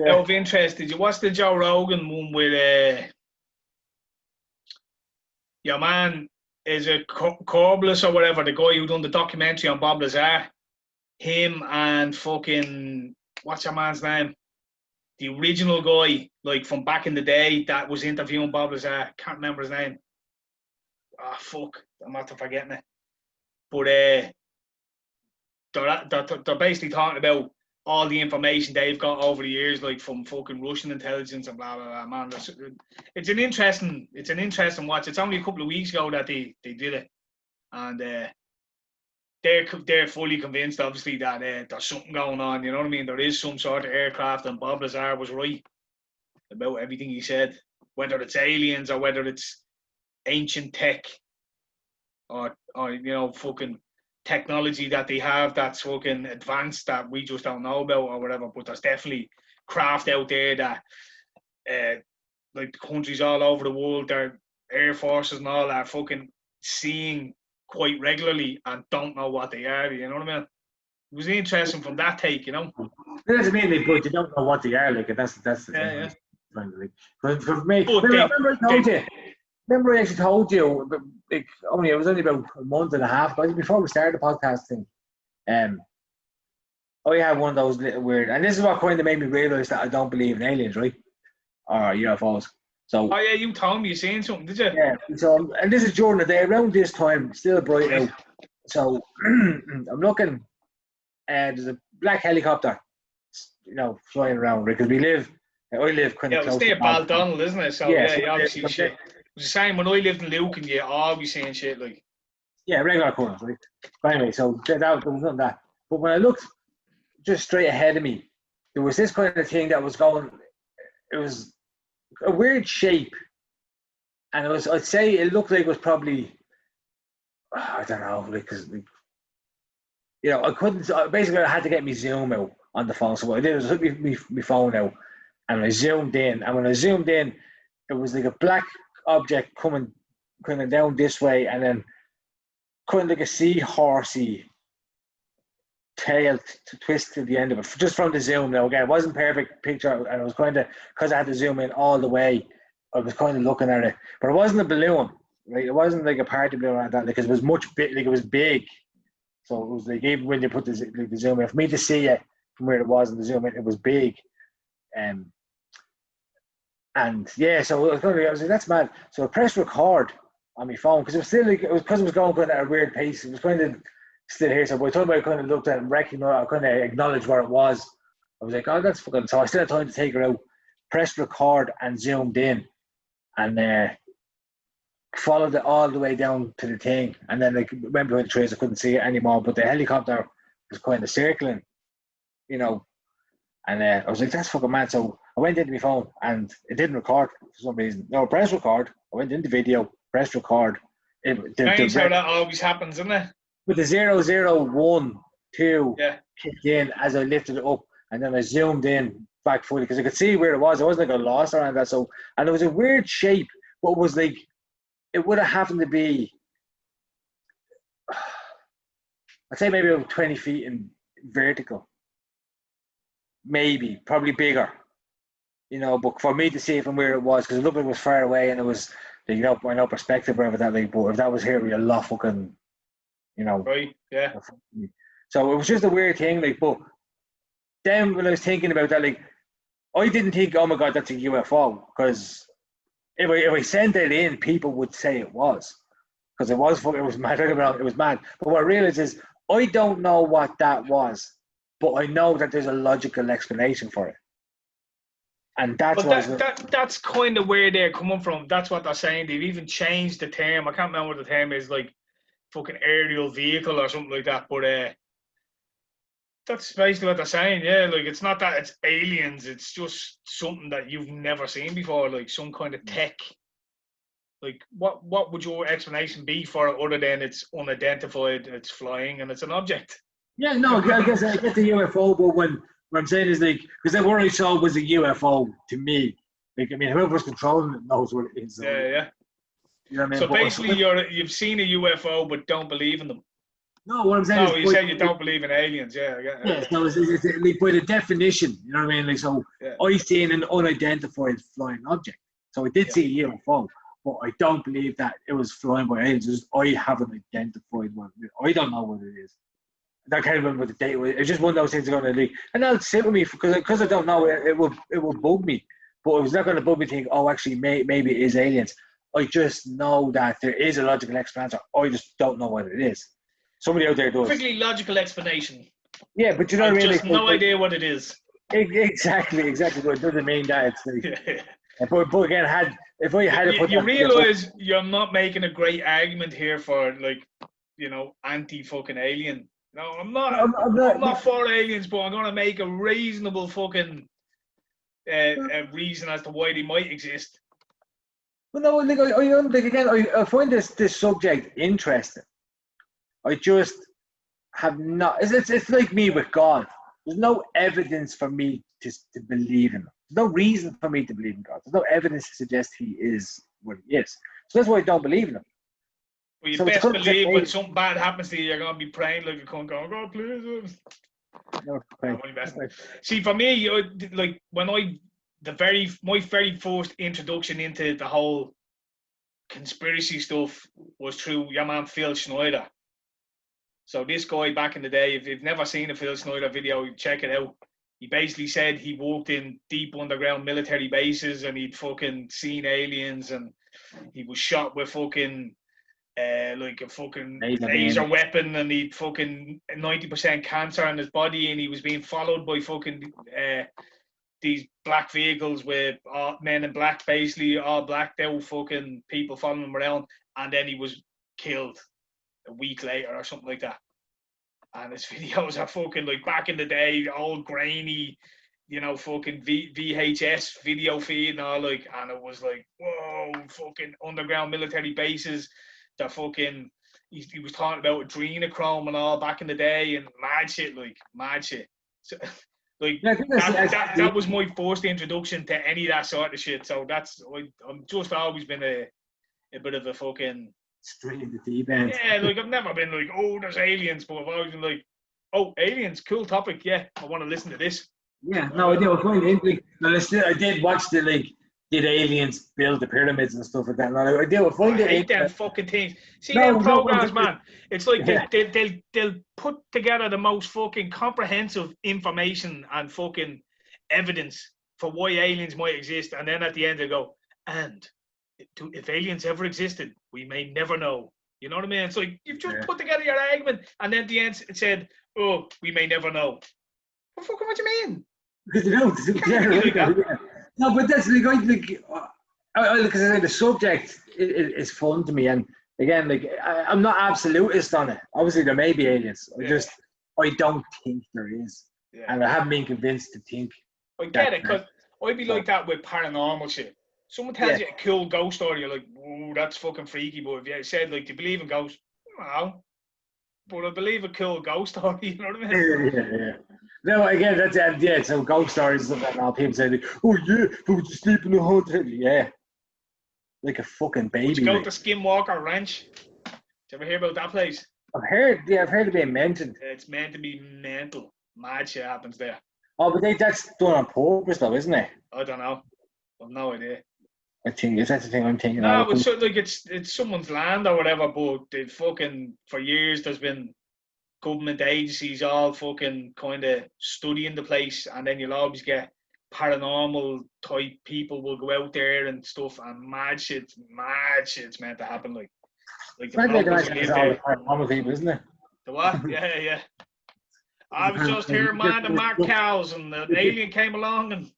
of interest, did you watch the Joe Rogan one with your man, is it Corbliss or whatever, the guy who done the documentary on Bob Lazar? Him and fucking, what's your man's name? The original guy, like from back in the day, that was interviewing Bob Lazar. Can't remember his name. Ah, fuck, I'm after forgetting it. But they're basically talking about all the information they've got over the years, like from fucking Russian intelligence and blah blah blah. Man, it's an interesting watch. It's only a couple of weeks ago that they did it, and they're fully convinced, obviously, that there's something going on. You know what I mean? There is some sort of aircraft, and Bob Lazar was right about everything he said. Whether it's aliens or whether it's ancient tech, or you know, fucking technology that they have that's fucking advanced that we just don't know about or whatever. But there's definitely craft out there that, like, countries all over the world, their air forces and all, are fucking seeing quite regularly and don't know what they are. You know what I mean? It was interesting from that take, you know.
It doesn't mean they, but you don't know what they are. Like, that's the thing.
Yeah.
But for me, remember I actually told you, like, it was only about a month and a half ago, before we started the podcast thing. I had one of those little weird, and this is what kind of made me realise that I don't believe in aliens, right? Or UFOs. So,
oh yeah, you told me you seen something, did you?
Yeah. So, and this is during the day, around this time, still bright out. So I'm looking, and there's a black helicopter, you know, flying around, right? Because I live kind of close.
It's near Baldonnel, isn't it? So
yeah,
you obviously shit. It was the same when I lived in Lucan. You always seeing shit like.
Yeah, regular occurrence, right? But anyway, so there was none of that. But when I looked just straight ahead of me, there was this kind of thing that was going. It was a weird shape, and it was, I'd say it looked like it was probably, I don't know, because, you know, I couldn't, basically I had to get my zoom out on the phone. So what I did was I took my phone out and I zoomed in, and when I zoomed in, it was like a black object coming kind of down this way, and then kind of like a seahorsey tail twist to the end of it, just from the zoom. Now again, it wasn't perfect picture, and it was kind of, because I had to zoom in all the way, I was kind of looking at it, but it wasn't a balloon, right? It wasn't like a party balloon like that, because it was much big, like it was big. So it was like, even when you put the zoom in, for me to see it from where it was in the zoom in, it was big. And yeah, so I was like, that's mad. So I pressed record on my phone, because it was still like, it was going kind of at a weird pace. It was kind of still here. So by the time I kind of looked at it and recognized, I kind of acknowledged where it was, I was like, oh, that's fucking. So I still had time to take her out, pressed record and zoomed in, and followed it all the way down to the thing. And then, like, went behind the trees, I couldn't see it anymore, but the helicopter was kind of circling, you know. And I was like, that's fucking mad. So I went into my phone and it didn't record for some reason. No, press record. I went into video, press record.
Strange how that always happens, isn't it?
With the 0012 kicked in as I lifted it up, and then I zoomed in back fully because I could see where it was. It wasn't like I lost or anything like that. So, and it was a weird shape, but it was like, it would have happened to be, I'd say maybe about 20 feet in vertical. Maybe, probably bigger, you know, but for me to see it from where it was, because it looked like it was far away, and it was, you know, no perspective wherever that, like, but if that was here, we'd a lot fucking, you know.
Right, yeah.
So it was just a weird thing, like, but then when I was thinking about that, like, I didn't think, oh my God, that's a UFO, because if I sent it in, people would say it was, because it was mad. It was mad. But what I realized is I don't know what that was, but I know that there's a logical explanation for it, and that's
that's kind of where they're coming from. That's what they're saying. They've even changed the term. I can't remember what the term is, like fucking aerial vehicle or something like that. But that's basically what they're saying. Yeah, like it's not that it's aliens. It's just something that you've never seen before, like some kind of tech. Like what would your explanation be for it other than it's unidentified, it's flying, and it's an object?
Yeah, no, I guess I get the UFO, but what I'm saying is, like, because what I saw was a UFO to me. Like, I mean, whoever's controlling it knows what it is. So,
Yeah.
You know what I mean?
So basically, you've seen a UFO but don't believe in them.
No, what I'm saying is...
No, you said you don't believe in aliens, yeah.
Yeah, so it's like, by the definition, you know what I mean? Like, so I seen an unidentified flying object. So I did see a UFO, but I don't believe that it was flying by aliens. It's just, I haven't identified one. I don't know what it is. That kind of what the date was. It's just one of those things that are going to leak. And that'll sit with me, because I don't know, it will bug me. But it's not going to bug me to think, oh, actually, maybe it is aliens. I just know that there is a logical explanation. I just don't know what it is. Somebody out there does.
Perfectly logical explanation.
Yeah, but you know what I mean?
Just no idea what it is.
Exactly. But it doesn't mean that it's like... But again, if I had to put...
You realise you're not making a great argument here for, like, you know, anti-fucking alien. No, I'm not for aliens, but I'm going to make a reasonable fucking reason as to why they might exist.
Well, no, like, I find this subject interesting. I just have not... It's like me with God. There's no evidence for me to believe in him. There's no reason for me to believe in God. There's no evidence to suggest he is what he is. So that's why I don't believe in him.
Well, you best believe when something bad happens to you, you're going to be praying like a cunt going, God, please. See, for me, like, when my very first introduction into the whole conspiracy stuff was through your man Phil Schneider. So this guy back in the day, if you've never seen a Phil Schneider video, check it out. He basically said he worked in deep underground military bases and he'd fucking seen aliens, and he was shot with fucking like a fucking laser weapon, and he'd fucking 90% cancer in his body, and he was being followed by fucking these black vehicles with men in black, basically all blacked out fucking people following him around, and then he was killed a week later or something like that. And his videos are fucking, like, back in the day, all grainy, you know, fucking VHS video feed and all, like, and it was like, whoa, fucking underground military bases. They're fucking, he was talking about adrenochrome and all back in the day, and mad shit. So, like, that was my first introduction to any of that sort of shit. So I'm just always been a bit of a fucking...
straight into the deep end.
Yeah, like, I've never been like, oh, there's aliens, but I've always been like, oh, aliens, cool topic, yeah, I want to listen to this.
Yeah, no, I do. I did watch the, like, did aliens build the pyramids and stuff like that? And I do.
I hate them fucking things. See, them programs, man. It's like they'll put together the most fucking comprehensive information and fucking evidence for why aliens might exist, and then at the end they go, and if aliens ever existed, we may never know. You know what I mean? It's like, you've just put together your argument, and then at the end it said, oh, we may never know. Well, fucking what do you mean?
Because you don't. No, but that's like the subject is fun to me, and again, like, I'm not absolutist on it. Obviously, there may be aliens. I don't think there is, and I haven't been convinced to think.
I get it, because I'd be like that with paranormal shit. Someone tells you a cool ghost story, you're like, "Whoa, that's fucking freaky." But if you said, like, do you believe in ghosts? No, but I believe a cool ghost story. You know what I mean?
Yeah. No, again, that's so ghost stories and all people say, like, oh yeah, but would you sleep in a hotel? Yeah, like a fucking baby.
Would you go to Skinwalker Ranch? Did you ever hear about that place?
I've heard it being mentioned.
It's meant to be mental. Mad shit happens there.
Oh, but that's done on purpose, though, isn't it?
I don't know. I've no idea.
I think that's the thing I'm thinking.
No, but so, like, it's someone's land or whatever. But they fucking, for years there's been government agencies all fucking kind of studying the place, and then you'll always get paranormal type people will go out there and stuff, and mad shit's meant to happen. Like the locals live there.
Paranormal people, isn't it?
The what? Yeah. I was just here minding my cows, and an alien came along and.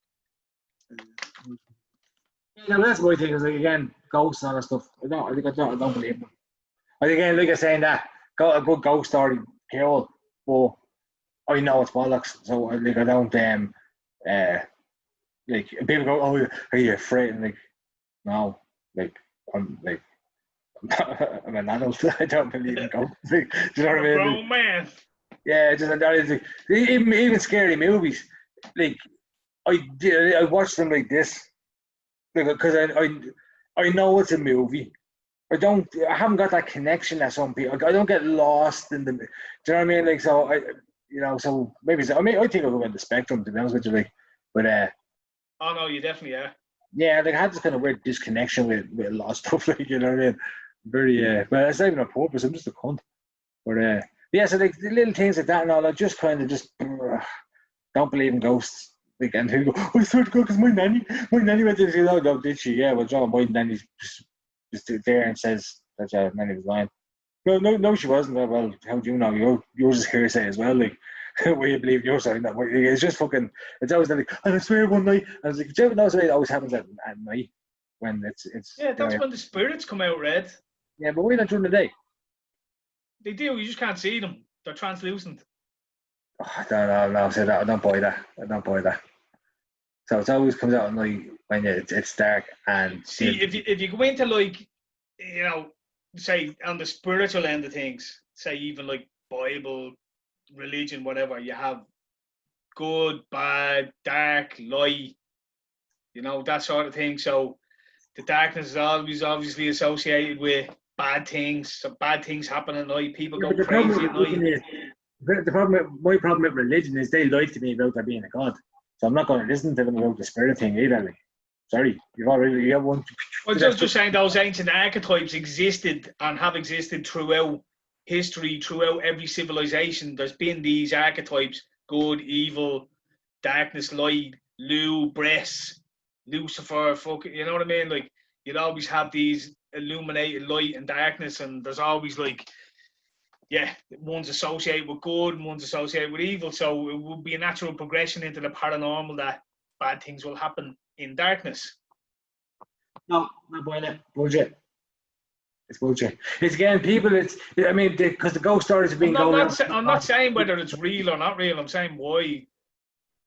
Yeah, that's my thing. Is like again, ghosts and all that stuff. I don't believe them. I think again, like I'm saying that, got a good ghost story, cool, but I know it's bollocks. So I don't like people go, oh, are you afraid? And like, no, like I'm an adult. I don't believe in ghosts. Like, do you know what I mean?
Grown man.
Yeah, just that is like, even scary movies. Like I watch them like this, because I know it's a movie. I haven't got that connection that some people. I don't get lost in the. Do you know what I mean? Like, so so maybe. I mean, I think I'll go in the spectrum, to be honest with you. Like, but
oh no, you definitely are.
Yeah, like I had this kind of weird disconnection with a lot of stuff. Like, you know what I mean? Very. Well, it's not even on purpose. I'm just a cunt. But yeah, so like the little things like that and all, I just kind of don't believe in ghosts. Like, and who go, oh, I swear to God, because my nanny went to see that. Oh, did she? Yeah, well, John, my nanny just there and says that your nanny was lying. No, she wasn't. Well, how do you know? Yours is hearsay as well. Like, where you believe yours? It's just fucking. It's always like, and I swear one night. I was like, do you ever notice it always happens at night when it's.
Yeah, that's when the spirits come out, Red.
Yeah, but why not during the day?
They do. You just can't see them. They're translucent.
Oh, no. So I don't buy that. So it always comes out at night when it's dark. And
see, if you go into, like, say on the spiritual end of things, say even like Bible, religion, whatever, you have good, bad, dark, light, that sort of thing. So the darkness is always obviously associated with bad things. So bad things happen at night. People go crazy at night.
My problem with religion is they lie to me about there being a God. So I'm not going to listen to them about the spirit thing either. Like, sorry, you have one.
Well, just saying those ancient archetypes existed and have existed throughout history, throughout every civilization. There's been these archetypes: good, evil, darkness, light, breast, Lucifer, you know what I mean? Like, you'd always have these illuminated light and darkness, and there's always like, one's associated with good and one's associated with evil. So it would be a natural progression into the paranormal that bad things will happen in darkness.
No, not buying it. Bullshit. It's bullshit. It's again, people. Because the ghost stories have been going.
I'm not saying whether it's real or not real. I'm saying why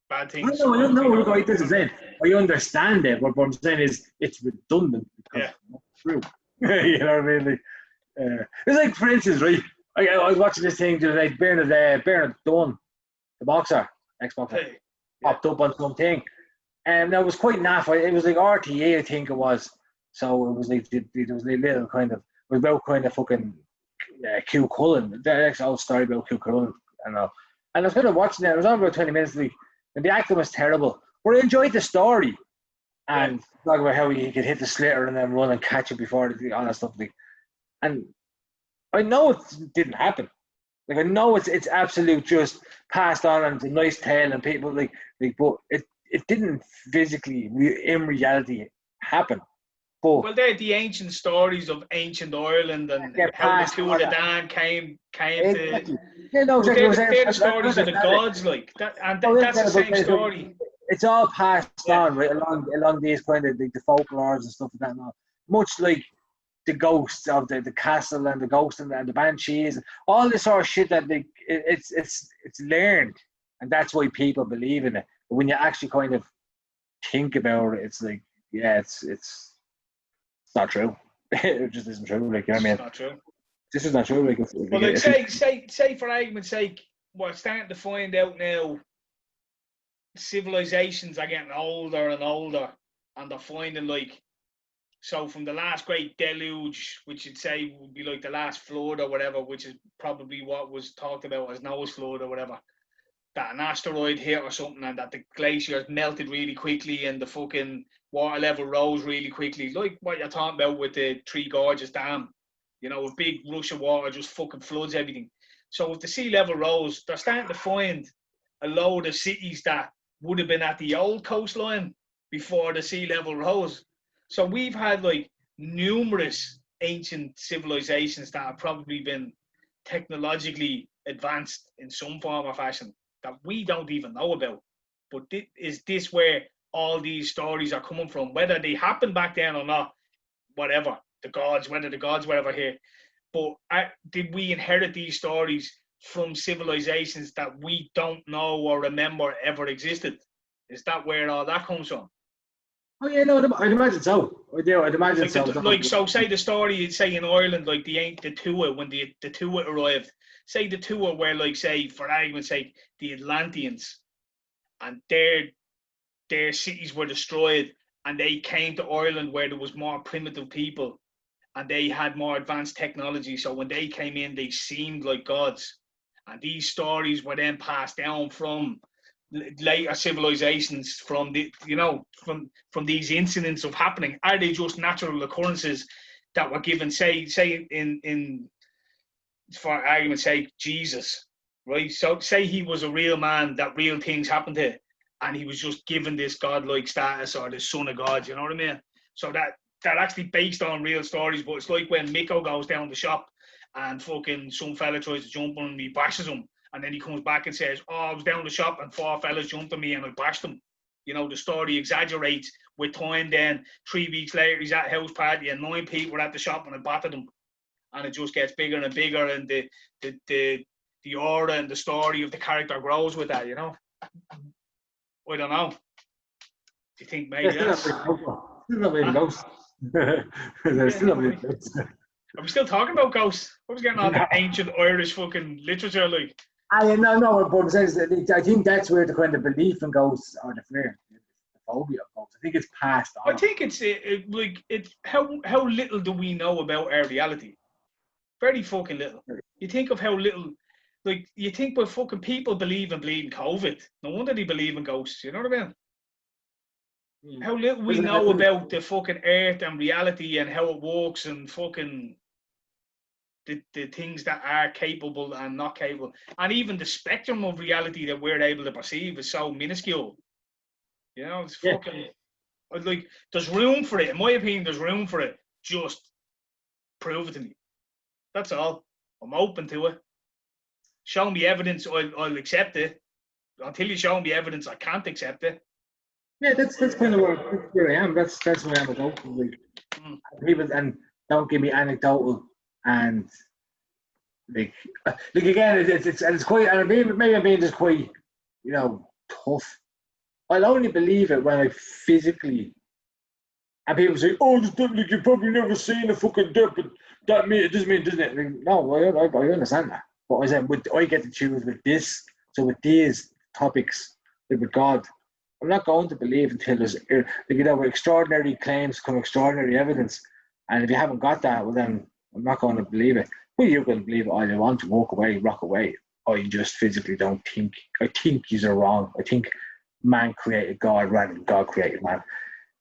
bad things.
I don't know. Look, this is it. I understand it. What I'm saying is it's redundant because it's not true. You know what I mean? Like, it's like, for instance, right? I was watching this thing today. Bernard Dunn, the boxer, ex-boxer, popped up on something, and that was quite naff. It was like RTA, I think it was. So it was like it was a little kind of, it was about kind of fucking Q Cullen. That's the old story about Q Cullen and all. And I was kind of watching it. It was on about 20 minutes, like, and the acting was terrible. But I enjoyed the story and talk about how he could hit the slitter and then run and catch it before all that stuff. Like, and I know it didn't happen. Like, I know it's absolute just passed on and it's a nice tale and people like but it didn't physically in reality happen. But
well, they're the ancient stories of ancient Ireland and how the Gorges Dam came
exactly.
to. Yeah, no, exactly. They're the stories of the gods, like that, and that's the same story.
It's all passed on right along these kind of like the folklores and stuff like that. Now, much like the ghosts of the castle and the ghosts and the banshees, all this sort of shit that it's learned, and that's why people believe in it. But when you actually kind of think about it, it's like, it's not true. It just isn't true. Like, you know what I mean?
It's not true.
This is not true. Like,
well, like say for argument's sake, we're starting to find out now. Civilizations are getting older and older, and they're finding like. So from the last great deluge, which you'd say would be like the last flood or whatever, which is probably what was talked about as Noah's flood or whatever, that an asteroid hit or something and that the glaciers melted really quickly and the fucking water level rose really quickly, like what you're talking about with the Three Gorges Dam. A big rush of water just fucking floods everything. So if the sea level rose, they're starting to find a load of cities that would have been at the old coastline before the sea level rose. So we've had like numerous ancient civilizations that have probably been technologically advanced in some form or fashion that we don't even know about. But is this where all these stories are coming from? Whether they happened back then or not, whatever, whether the gods were ever here. But did we inherit these stories from civilizations that we don't know or remember ever existed? Is that where all that comes from?
Oh yeah, no, I'd imagine so. I'd imagine so.
So say the story, say in Ireland, like the Tua, when the Tua arrived. Say the Tua were like, say, for argument's sake, the Atlanteans, and their cities were destroyed, and they came to Ireland where there was more primitive people, and they had more advanced technology. So when they came in, they seemed like gods, and these stories were then passed down from later civilizations, from from these incidents of happening. Are they just natural occurrences that were given, say in for argument's sake, Jesus, right? So say he was a real man that real things happened to, and he was just given this godlike status or the son of God, you know what I mean? So that actually based on real stories. But it's like when Miko goes down the shop and fucking some fella tries to jump on him, he bashes him, and then he comes back and says, oh, I was down the shop and 4 fellas jumped on me and I bashed them. You know, the story exaggerates with time. Then 3 weeks later, he's at a house party and 9 people were at the shop and I battered them. And it just gets bigger and bigger, and the aura and the story of the character grows with that, you know? I don't know. Do you think maybe that's...
Still not really ghosts.
Are we still talking about ghosts? I was getting on the ancient Irish fucking literature, like.
No, but I think that's where the kind of belief in ghosts or the fear, the phobia of ghosts, I think it's passed on.
I think it's how little do we know about our reality? Very fucking little. You think of how little, like, you think but fucking people believe in bleeding COVID. No wonder they believe in ghosts, you know what I mean? How little we know about the fucking earth and reality and how it works and fucking the things that are capable and not capable. And even the spectrum of reality that we're able to perceive is so minuscule. You know, it's fucking, like, there's room for it. In my opinion, there's room for it. Just prove it to me. That's all. I'm open to it. Show me evidence, I'll accept it. Until you show me evidence, I can't accept it.
Yeah, that's kind of where I am. That's where I'm about. Like, people, and don't give me anecdotal and like again, it's quite, and maybe I'm being just quite, tough. I'll only believe it when I physically. And people say, "Oh, like you've probably never seen a fucking dirt, but that mean it doesn't mean, doesn't it?" Like, no, I understand that. But I said, I get to choose with this. So with these topics, like with God, I'm not going to believe until there's, extraordinary claims come extraordinary evidence. And if you haven't got that, well then I'm not going to believe it. Well, you're going to believe it all you want to, walk away, rock away. I just physically don't think. I think these are wrong. I think man created God rather than God created man.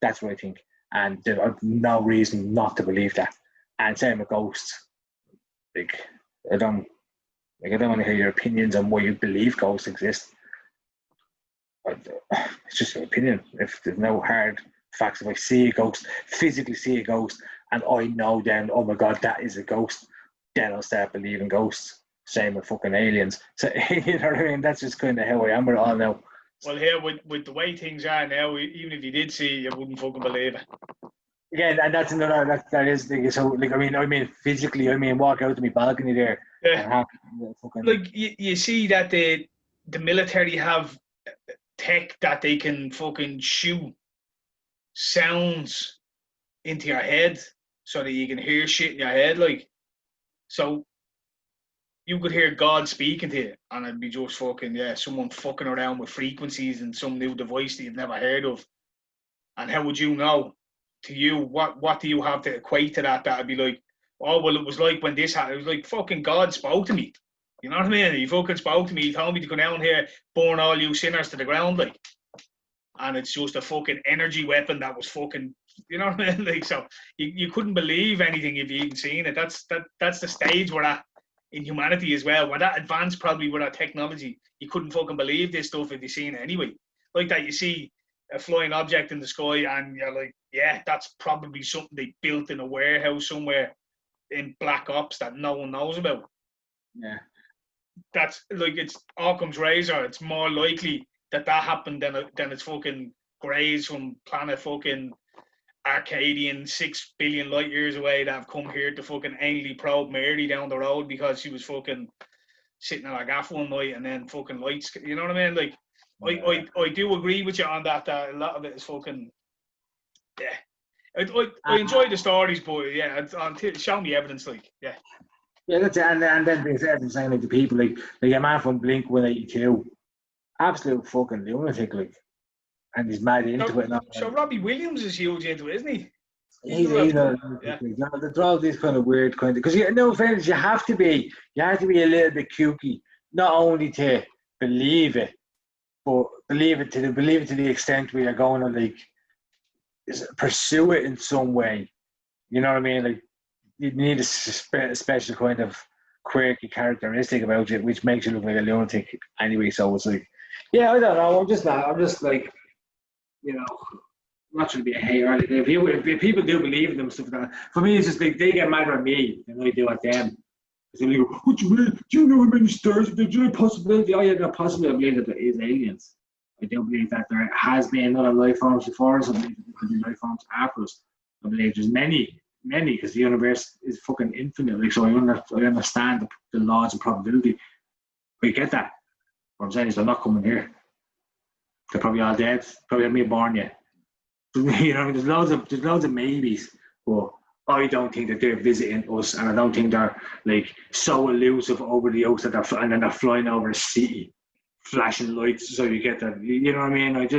That's what I think. And I've no reason not to believe that. And same with ghosts. I don't want to hear your opinions on why you believe ghosts exist. It's just an opinion. If there's no hard facts, if I see a ghost, physically see a ghost, and I know then, oh my God, that is a ghost, then I'll start believing ghosts. Same with fucking aliens. So, you know what I mean? That's just kind of how I am with it all now.
Well, here, with the way things are now, even if you did see, you wouldn't fucking believe it.
Again, and that's another, that is the, so, like, I mean, physically, walk out to my balcony there.
Yeah.
And have fucking...
Like, you see that the military have tech that they can fucking shoot sounds into your head so that you can hear shit in your head, like. So you could hear God speaking to you, and it'd be just fucking, someone fucking around with frequencies and some new device that you've never heard of. And how would you know? To you, what do you have to equate to that? That'd be like, oh, well, it was like when this happened. It was like fucking God spoke to me. You know what I mean? He fucking spoke to me. He told me to go down here, burn all you sinners to the ground, like. And it's just a fucking energy weapon that was fucking, you know what I mean? Like, so you couldn't believe anything if you even seen it. That's the stage we're at in humanity as well. We're that advanced probably with our technology. You couldn't fucking believe this stuff if you seen it anyway. like that you see a flying object in the sky and you're like, yeah, that's probably something they built in a warehouse somewhere in Black Ops that no one knows about.
Yeah.
That's like, it's Occam's razor. It's more likely that happened than it's fucking Greys from planet fucking Arcadian 6 billion light years away that have come here to fucking anally probe Mary down the road because she was fucking sitting in a gaff one night and then fucking lights. You know what I mean? Like, I do agree with you on that. That a lot of it is fucking. Yeah, I enjoy the stories, but yeah, show me evidence. Like, yeah.
Yeah, that's it. And then being said, saying like the people like a man from Blink-182, absolute fucking lunatic, like, and he's mad into it now.
So Robbie Williams is huge into it, isn't he?
He's there's all these kind of weird kind of, because no offense, you have to be a little bit kooky, not only to believe it, but believe it to the extent where you're going to like pursue it in some way. You know what I mean? Like, you need a special kind of quirky characteristic about it, which makes you look like a lunatic anyway. So it's like, yeah, I don't know. I'm just like, you know, I'm not trying to be a hater. Like, if people do believe in them, stuff like that, for me, it's just like they get mad at me than I do at them. Because they go, what do you mean? Do you know how many stars? Is there a possibility? Oh, yeah, there's a possibility. I believe that there is aliens. I do believe that there has been other life forms before us. I believe that there could be life forms after us. I believe there's many, because the universe is fucking infinite. Like, so I understand the laws of probability. But you get that. What I'm saying is they're not coming here. They're probably all dead. Probably haven't been born yet. You know, there's loads of maybes. But I don't think that they're visiting us, and I don't think they're like so elusive over the oaks that and then they're flying over a city, flashing lights, so you get that. You know what I mean?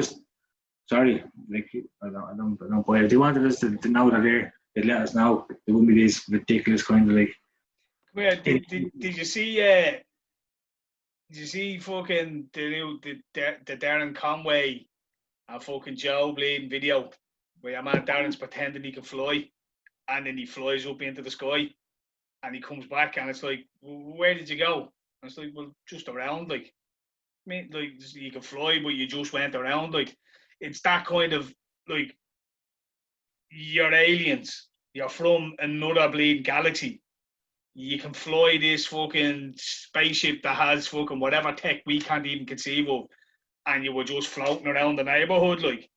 Sorry, like I don't buy it. If they wanted us to know that they'd let us know. There wouldn't be these ridiculous kind of like.
Yeah, did you see? Did you see fucking the Darren Conway and fucking Joe bleeding video where your man Darren's pretending he can fly, and then he flies up into the sky, and he comes back, and it's like, where did you go? And it's like, well, just around, like, I mean, like, you can fly, but you just went around, like, it's that kind of like, you're aliens, you're from another bleeding galaxy. You can fly this fucking spaceship that has fucking whatever tech we can't even conceive of, and you were just floating around the neighborhood, like,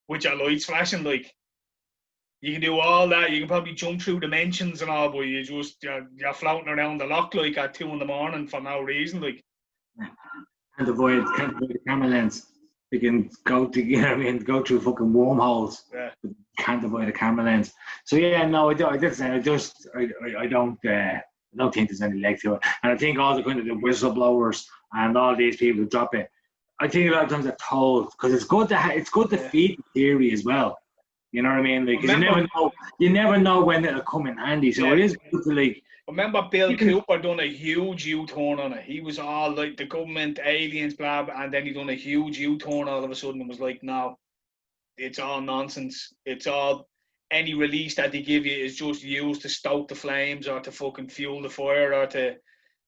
with your lights flashing, like. You can do all that. You can probably jump through dimensions and all, but you're floating around the loch like at 2 a.m. for no reason, like.
Can't avoid the camera lens. They can go to, you know what I mean, go through fucking wormholes.
Yeah.
But can't avoid a camera lens. So yeah, no, I don't think there's any leg to it. And I think all the kind of the whistleblowers and all these people who drop it, I think a lot of times they're told, because it's good to feed the theory as well. You know what I mean? Like, you never know when it'll come in handy. So it is good to like.
Remember Bill Cooper done a huge U-turn on it. He was all like the government, aliens, blah, blah, and then he done a huge U-turn all of a sudden and was like, no, it's all nonsense. It's all, any release that they give you is just used to stoke the flames or to fucking fuel the fire or to,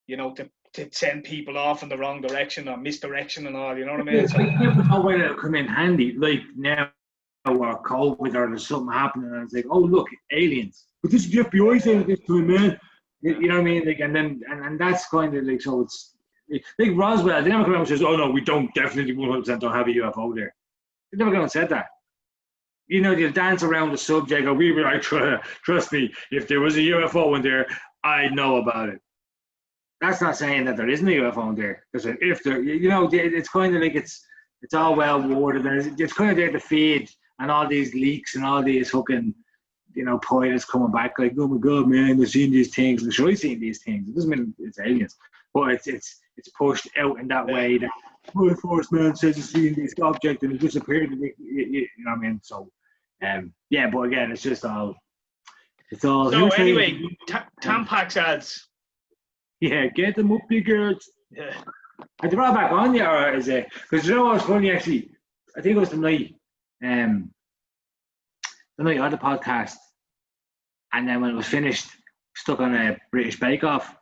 you know, to send people off in the wrong direction or misdirection and all, you know what I mean? So,
you never know when it'll come in handy. Like now, or COVID, or there's something happening, and it's like, oh look, aliens. But this is the FBI saying this time, man. You know what I mean? Like, and that's kind of like, so it's like Roswell. They never come out and says, oh no, we don't definitely 100% don't have a UFO there. They never come and said that. You know, they'll dance around the subject, or we were like, trust me, if there was a UFO in there, I know about it. That's not saying that there isn't a UFO in there. Because if there, you know, it's kind of like it's all well worded. It's kind of there to feed. And all these leaks and all these fucking, you know, pilots coming back like, oh my god, man, they're seeing these things. And sure, I've seen these things. It doesn't mean it's aliens, but it's pushed out in that way that my force man says he's seen this object and it disappeared. You know what I mean? So, yeah, but again, it's just all. It's all.
So anyway, Tampax ads.
Yeah, get them up, big girls.
Yeah.
Are they brought back on yet, or is it? Because you know what's funny actually? I think it was the night. The night of the podcast, and then when it was finished, stuck on a British Bake Off,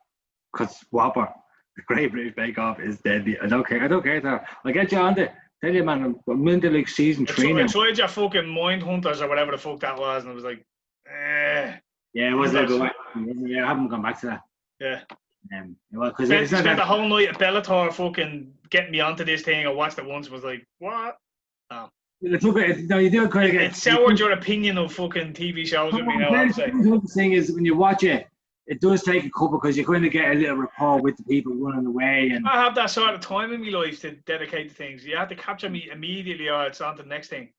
because Whopper, the Great British Bake Off, is deadly. I don't care that. I'll get you on the Tell you, man, I'm into like season 3 now.
I tried your fucking Mind Hunters or whatever the fuck that was, and I was like,
Yeah, it wasn't like I haven't gone back to that.
Yeah.
Well, because
I spent the whole night at Bellator fucking getting me onto this thing. I watched it once, was like, what? Oh.
You do it kind of.
It soured your opinion of fucking TV shows with me now, I would say.
The thing is, when you watch it, it does take a couple because you kind of get a little rapport with the people running away. And
I have that sort of time in my life to dedicate to things. You have to capture me immediately, or it's on to the next thing.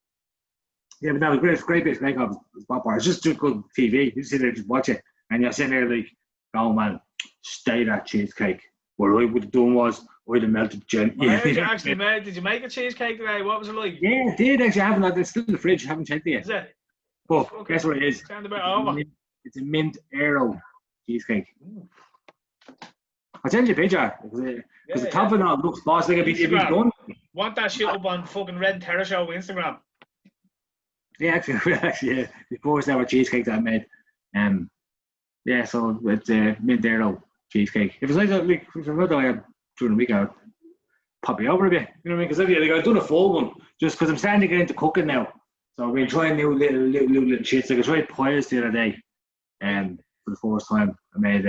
Yeah, but that was great. It's great bits make up. It's just good TV. You sit there, just watch it, and you're sitting there like, oh man, stay that cheesecake. What I would have done was I'd have melted gently.
Did you make a cheesecake today? What was it like?
Yeah, I did actually. I haven't. It's still in the fridge. I haven't checked it yet.
Is it?
But guess what it is?
Sound about over.
It's a mint arrow cheesecake. I'll send you a picture because the top of it looks boss like it'd be done.
Want that shit up on fucking Red and Tera Show Instagram?
Yeah, actually, the first ever cheesecake that I made. Yeah, so it's a mint arrow cheesecake. If it's like that, if it's another way during the week, I'll pop it over a bit. You know what I mean? Because I've done a full one just because I'm starting to get into cooking now. So I've been trying new little shits. Like I tried pies the other day, and for the first time, I made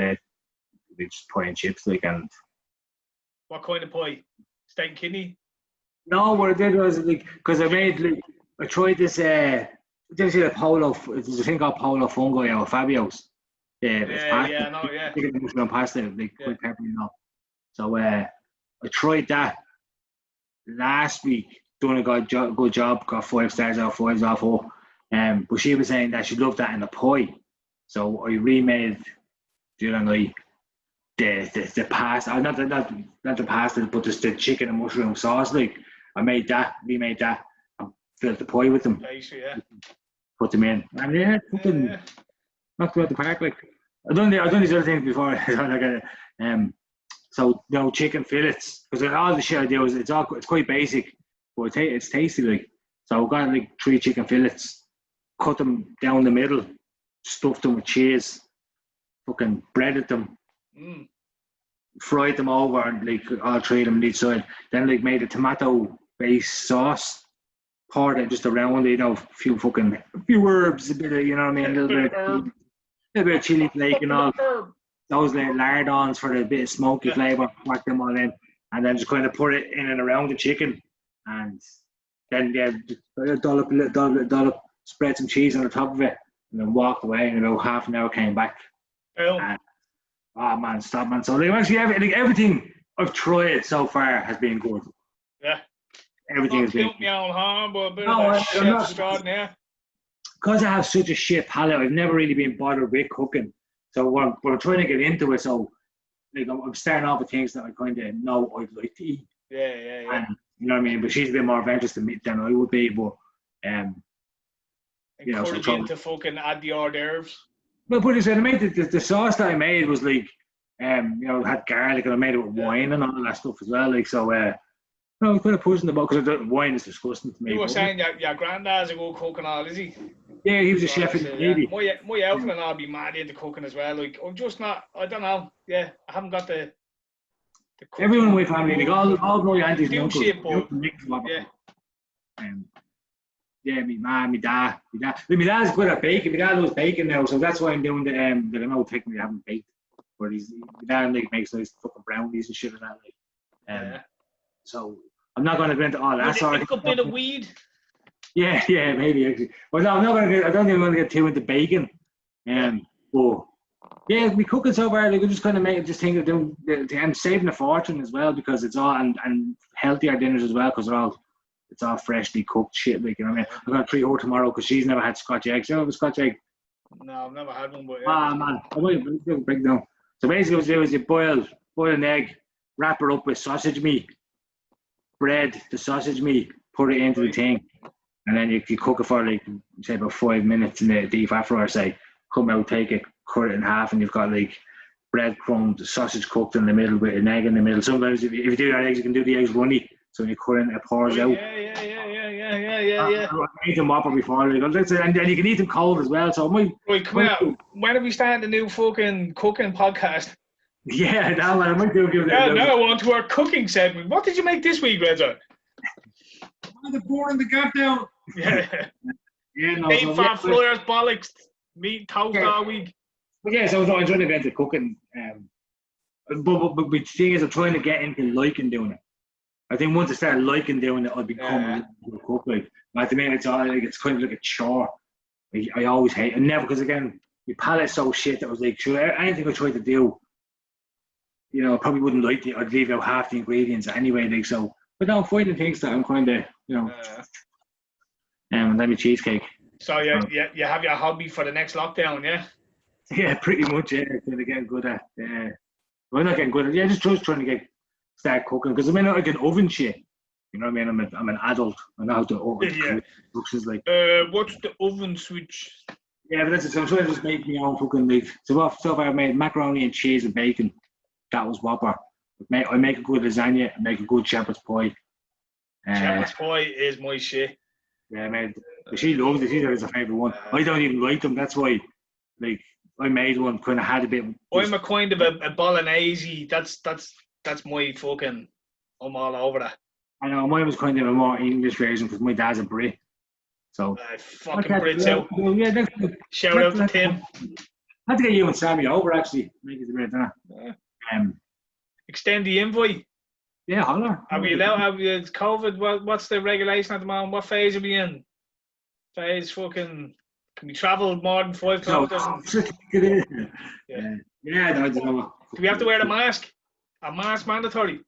just pie and chips. And
what kind of pie? Steak and kidney?
No, what I did was because I tried this. Did you see the polo? There's a thing called polo fungi or Fabio's. Chicken mushroom pasta, quite peppery and all. So I tried that last week. Doing a good job. Got 5 stars out of 5 off her. But she was saying that she loved that in a pie. So I remade the other night the pasta. Not the pasta, but just the chicken and mushroom sauce. I remade that, and filled the pie with them.
Basically, yeah.
Put them in. And fucking knocked out the park. I've done these other things before. So chicken fillets, because all the shit I do is it's quite basic, but it's tasty. So I've got 3 chicken fillets, cut them down the middle, stuffed them with cheese, fucking breaded them, fried them over, and all 3 of them on each side. Then made a tomato-based sauce, poured it just around it, a few herbs, a bit of, you know what I mean, a little bit of chili flake and all. Those lardons for the bit of smoky flavour, whack them all in, and then just kind of put it in and around the chicken, and then dollop, spread some cheese on the top of it, and then walked away. And about half an hour came back. And, oh man, stop, man! So actually, everything I've tried so far has been good.
Yeah,
everything has been.
Me on harm, but a bit of chef extraordinaire.
Because I have such a shit palate, I've never really been bothered with cooking. So when I'm trying to get into it, so I'm starting off with things that I kind of know I'd like to eat.
Yeah.
And, you know what I mean? But she's a bit more adventurous than I would be. But
encouraging to fucking add the hors d'oeuvres.
Well, but I made the sauce that I made was it had garlic, and I made it with wine and all that stuff as well. I'm kind of pushing the boat because wine is disgusting to me.
You were saying your granddad's a good cook and all, is he?
Yeah, he was a chef in the Navy.
My outfit and I'll be mad into cooking as well. I'm just not. I don't know. Yeah, I haven't got the
everyone in my family, all my aunties and uncles. My dad. My dad's good at baking. My dad loves baking now, so that's why I'm doing the. I don't know, technically I haven't baked, but my dad makes nice fucking brownies and shit like that. So I'm not going to go into all that.
A little bit of weed.
Yeah, maybe actually. Well, no, I'm not going to. I don't even want to get too into bacon. But yeah, we cooking so far. We just kind of think of I'm saving a fortune as well because it's all and healthier dinners as well because it's all freshly cooked shit. You know what I mean? I'm going to treat her tomorrow because she's never had Scotch eggs. You know, Scotch egg.
No, I've never had one. But
man, I might break down. So basically, what you do is you boil an egg, wrap it up with sausage meat. Bread the sausage meat, put it into the thing, and then you cook it for say about 5 minutes in the deep after, say, come out, take it, cut it in half, and you've got breadcrumbs, the sausage cooked in the middle with an egg in the middle. Sometimes if you do that eggs, you can do the eggs runny, so when you cut in, it pours out.
Yeah.
I eat them up before, and you can eat them cold as well. So
right, come out. When are we starting the new fucking cooking podcast?
Yeah, I might do.
Now I want to our cooking segment. What did you make this week, Reza?
they're pouring the gap down.
Yeah.
Yeah, no.
Dave
So,
Fat Flyers bollocks. Meat toast all week.
But yeah, so I'm trying to get into cooking. But the thing is, I'm trying to get into liking doing it. I think once I start liking doing it, I'll become a cook. Like at the minute, it's all like it's kind of like a chore. I always hate it. Never, because again, my palate's so shit that I was like, sure, anything I try to do, you know, I probably wouldn't like it. I'd leave out half the ingredients anyway. Like so, but now I'm finding things that I'm kind of, you know, let me cheesecake.
So you have your hobby for the next lockdown, yeah?
Yeah, pretty much. Yeah, trying to get good at. Yeah, well, not getting good at. Yeah, just trying to start cooking because I'm in like an oven shit. You know what I mean? I'm an adult. I know how to oven.
Yeah.
Like.
What's the oven switch?
Yeah, but that's it. So I'm trying to just make my own fucking like. So far I made macaroni and cheese and bacon. That was whopper. I make a good lasagna. I make a good shepherd's pie.
Shepherd's pie is my shit.
Yeah, man. She loves it. She said it's her favourite one. I don't even like them. That's why, like, I made one. Kind of had a bit.
I'm a kind of a bolognese. That's my fucking. I'm all over that.
I know mine was kind of a more English version because my dad's a Brit. So.
Fucking Brits out.
Yeah,
shout out to Tim.
I had to get you and Sammy over actually. Make it a bit,
extend the invite.
Yeah, holler.
Have you COVID? What's the regulation at the moment? What phase are we in? Phase fucking. Can we travel more than 5 kilometers?
Yeah, I don't know.
Do we have to wear a mask? A mask mandatory?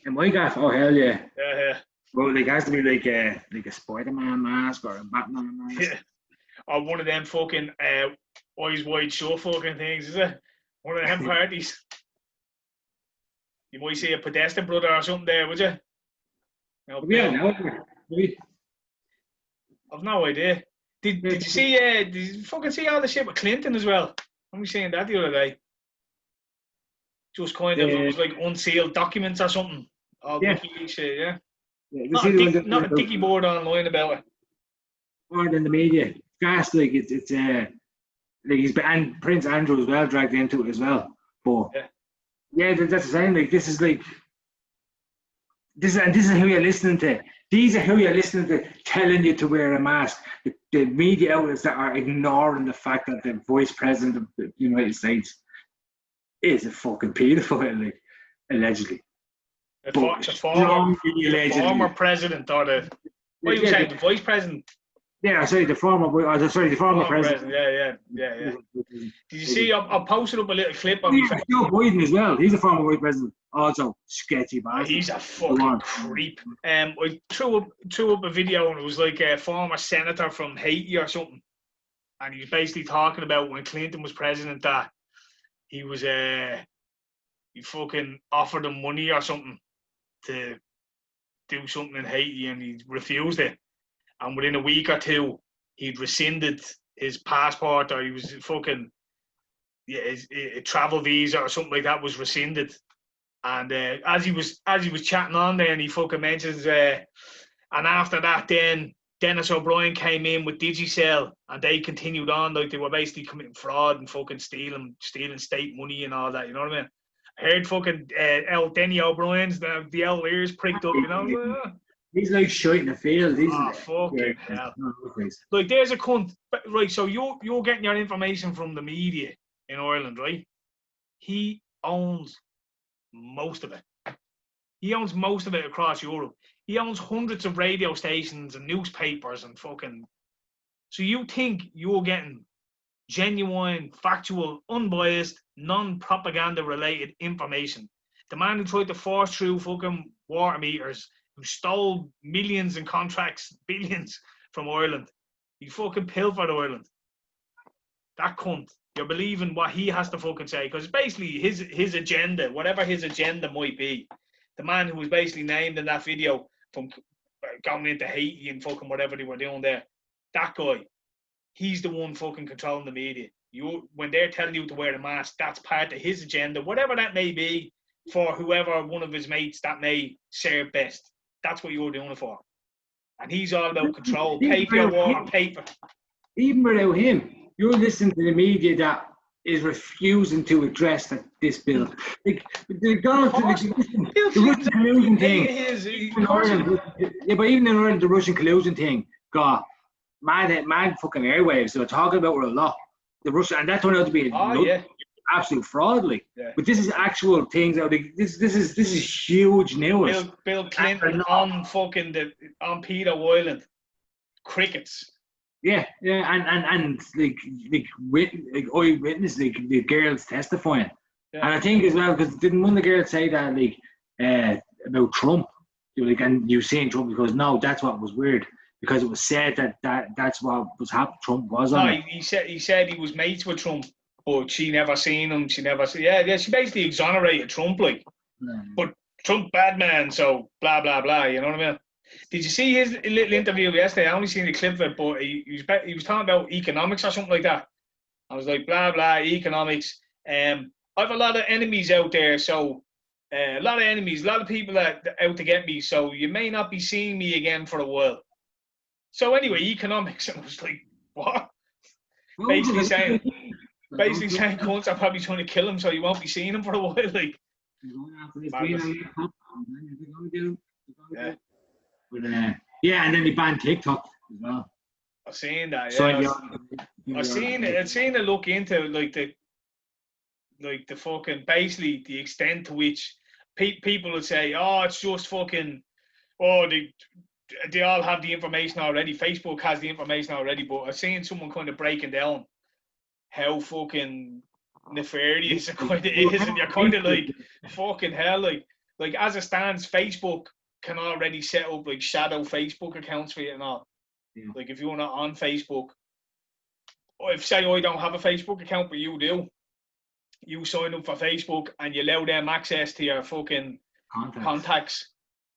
In my gaff, oh hell yeah.
Yeah.
Well, like, it has to be like a Spider-Man mask or a Batman mask.
Yeah. Or one of them fucking eyes wide shut fucking things, is it? One of them parties. You might see a pedestrian brother or something there, would you? I've no idea. Did you see? Did you fucking see all the shit with Clinton as well? I'm only saying that the other day. Just kind of, it was like unsealed documents or something. All WikiLeaks shit, yeah. Not a dicky board online about it.
More than the media. Gas, like it's like and Prince Andrew as well dragged into it as well. But that's the same. Like this is who you're listening to. These are who you're listening to telling you to wear a mask. The media outlets that are ignoring the fact that the vice president of the United States is a fucking paedophile, like, allegedly.
The former president or the what are you saying? The vice president?
Yeah, sorry, the former president.
Yeah. Did you see? I posted up a little clip of
Joe Biden as well. He's a former vice president. Also sketchy bastard.
He's a fucking creep. I threw up a video and it was like a former senator from Haiti or something, and he was basically talking about when Clinton was president that he was he fucking offered him money or something to do something in Haiti and he refused it. And within a week or two, he'd rescinded his passport, or he was fucking his travel visa or something like that was rescinded. And as he was chatting on there, and he fucking mentions, and after that, then Dennis O'Brien came in with Digicel, and they continued on like they were basically committing fraud and fucking stealing state money and all that. You know what I mean? I heard fucking Denny O'Brien's the old ears pricked up. You know.
He's like shit in the field.
Fucking hell. Like, there's a cunt. Right, so you're getting your information from the media in Ireland, right? He owns most of it. He owns most of it across Europe. He owns hundreds of radio stations and newspapers and fucking... So you think you're getting genuine, factual, unbiased, non-propaganda related information. The man who tried to force through fucking water meters, who stole millions in contracts, billions from Ireland. He fucking pilfered Ireland. That cunt. You're believing what he has to fucking say, because it's basically his agenda, whatever his agenda might be. The man who was basically named in that video from going into Haiti and fucking whatever they were doing there. That guy. He's the one fucking controlling the media. When they're telling you to wear a mask, that's part of his agenda, whatever that may be, for whoever one of his mates that may serve best. That's what you're doing it for. And he's all about control. Pay for your water, pay for...
Even without him, you're listening to the media that is refusing to address this bill. Like the Russian collusion thing. Yeah, but even in Ireland, the Russian collusion thing got mad fucking airwaves. They were talking about it a lot. The Russian, and that turned out to be absolute fraud. Like, but this is actual things. This is huge news.
Bill Clinton on on Peter Wyland crickets.
Yeah, and like eyewitness, like the girls testifying, and I think as well because didn't one of the girls say that like about Trump, like, and you saying Trump because no, that's what was weird because it was said that's what was happening. Trump was on.
No, he said he was mates with Trump, but she never seen him. She never yeah. She basically exonerated Trump, like, but Trump bad man, so blah blah blah. You know what I mean? Did you see his little interview yesterday? I only seen the clip of it, but he was talking about economics or something like that. I was like, blah, blah, economics. I have a lot of enemies out there, so a lot of enemies, a lot of people that out to get me, so you may not be seeing me again for a while. So anyway, economics. And I was like, what? Basically saying, cunts are probably trying to kill him, so you won't be seeing him for a while. Like,
yeah, and then they banned TikTok as well.
I've seen that. Yeah, I've seen a look into like the fucking basically the extent to which people would say, oh, it's just fucking, oh, they all have the information already. Facebook has the information already, but I've seen someone kind of breaking down how fucking nefarious it kind of is, and you're kind of like, fucking hell, like as it stands, Facebook can already set up like shadow Facebook accounts for you and all. Yeah. Like if you're not on Facebook, or if say I don't have a Facebook account but you do, you sign up for Facebook and you allow them access to your fucking contacts.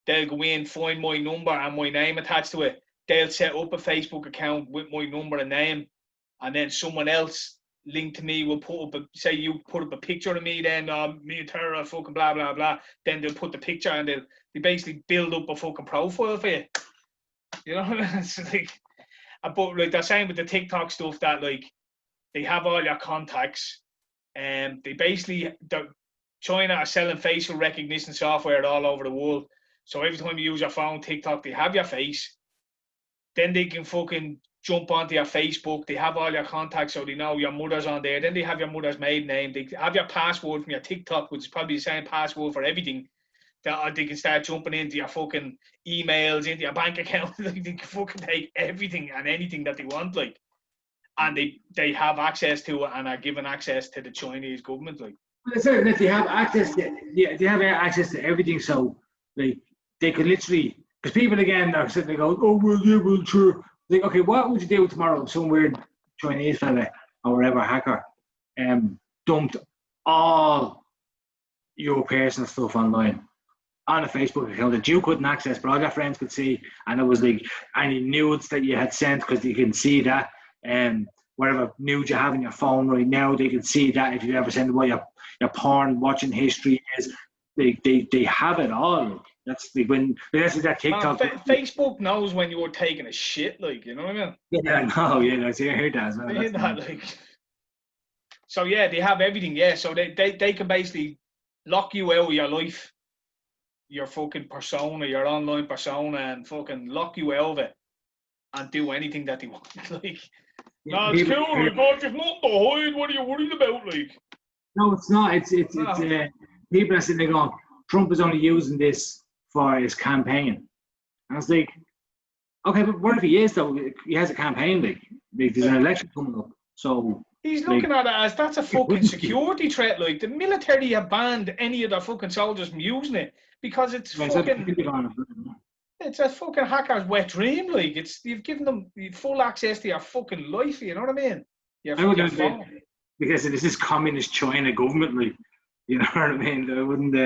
They'll go in, find my number and my name attached to it. They'll set up a Facebook account with my number and name, and then someone else linked to me will put up say you put up a picture of me, then me and Tara fucking blah blah blah. Then they'll put the picture and they basically build up a fucking profile for you. You know, it's like, but like they're saying with the TikTok stuff that like they have all your contacts, and they basically China are selling facial recognition software all over the world. So every time you use your phone, TikTok, they have your face. Then they can fucking jump onto your Facebook. They have all your contacts, so they know your mother's on there. Then they have your mother's maiden name. They have your password from your TikTok, which is probably the same password for everything. They can start jumping into your fucking emails, into your bank account. Like, they can fucking take everything and anything that they want, like. And they have access to it and are given access to the Chinese government, like.
Well, it's that they have access to everything, so like they could literally, because people again are sitting there going, oh well, yeah, well, sure. Like, okay, what would you do tomorrow if some weird Chinese fella or whatever hacker dumped all your personal stuff online on a Facebook account that you couldn't access, but all your friends could see, and it was like any nudes that you had sent, because you can see that, whatever nudes you have in your phone right now, they can see that. If you ever send what your porn watching history is, they have it all. That's the that TikTok.
Facebook knows when you're taking a shit, like, you know what I mean?
Yeah, no, yeah, I see, I heard that as well.
They that, like, so yeah, they have everything. Yeah, so they can basically lock you out of your life, your fucking persona, your online persona, and fucking lock you out of it and do anything that they want. Like, no, it's cool. There's nothing to hide. What are you worried about, like?
No, it's not. It's people are sitting there going, Trump is only using this for his campaign. And I was like, okay, but what if he is though? He has a campaign, like there's an election coming up, so
he's looking at it as that's a fucking security threat. Like, the military have banned any of their fucking soldiers from using it because it's fucking. It's a fucking hacker's wet dream. Like, you've given them full access to your fucking life. You know what I mean? Your phone.
Because this is communist China government, like, you know what I mean? I wouldn't.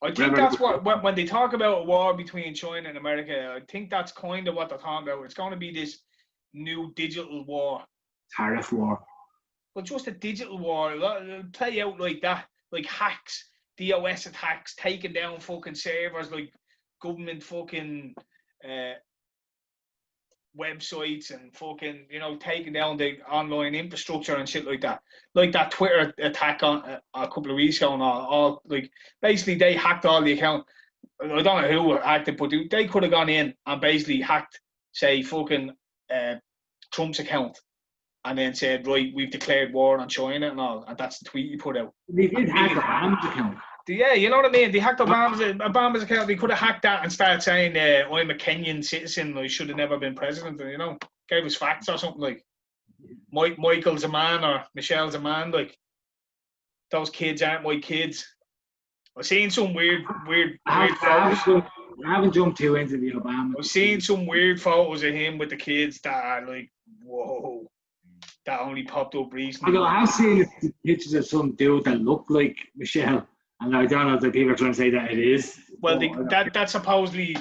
I think that's what when they talk about a war between China and America, I think that's kind of what they're talking about. It's going to be this new digital war,
tariff war.
But just a digital war. It'll play out like that, like hacks, DOS attacks, taking down fucking servers, like government fucking websites and fucking, you know, taking down the online infrastructure and shit like that. Like that Twitter attack on a couple of weeks ago and all like, basically they hacked all the account. I don't know who hacked it, but they could have gone in and basically hacked, say, fucking Trump's account and then said, right, we've declared war on China and all, and that's the tweet he put out.
They did hack Obama's account.
Yeah, you know what I mean? They hacked Obama's account. They could have hacked that and started saying, I'm a Kenyan citizen, I should have never been president, and, you know, gave us facts or something like, Michael's a man or Michelle's a man, like, those kids aren't my kids. I've seen some weird photos.
I haven't jumped too into the Obama.
I've seen some weird photos of him with the kids that are like, whoa, that only popped up recently.
I've seen pictures of some dude that looked like Michelle, and I don't know if the people are trying to say that it is.
Well, that's supposedly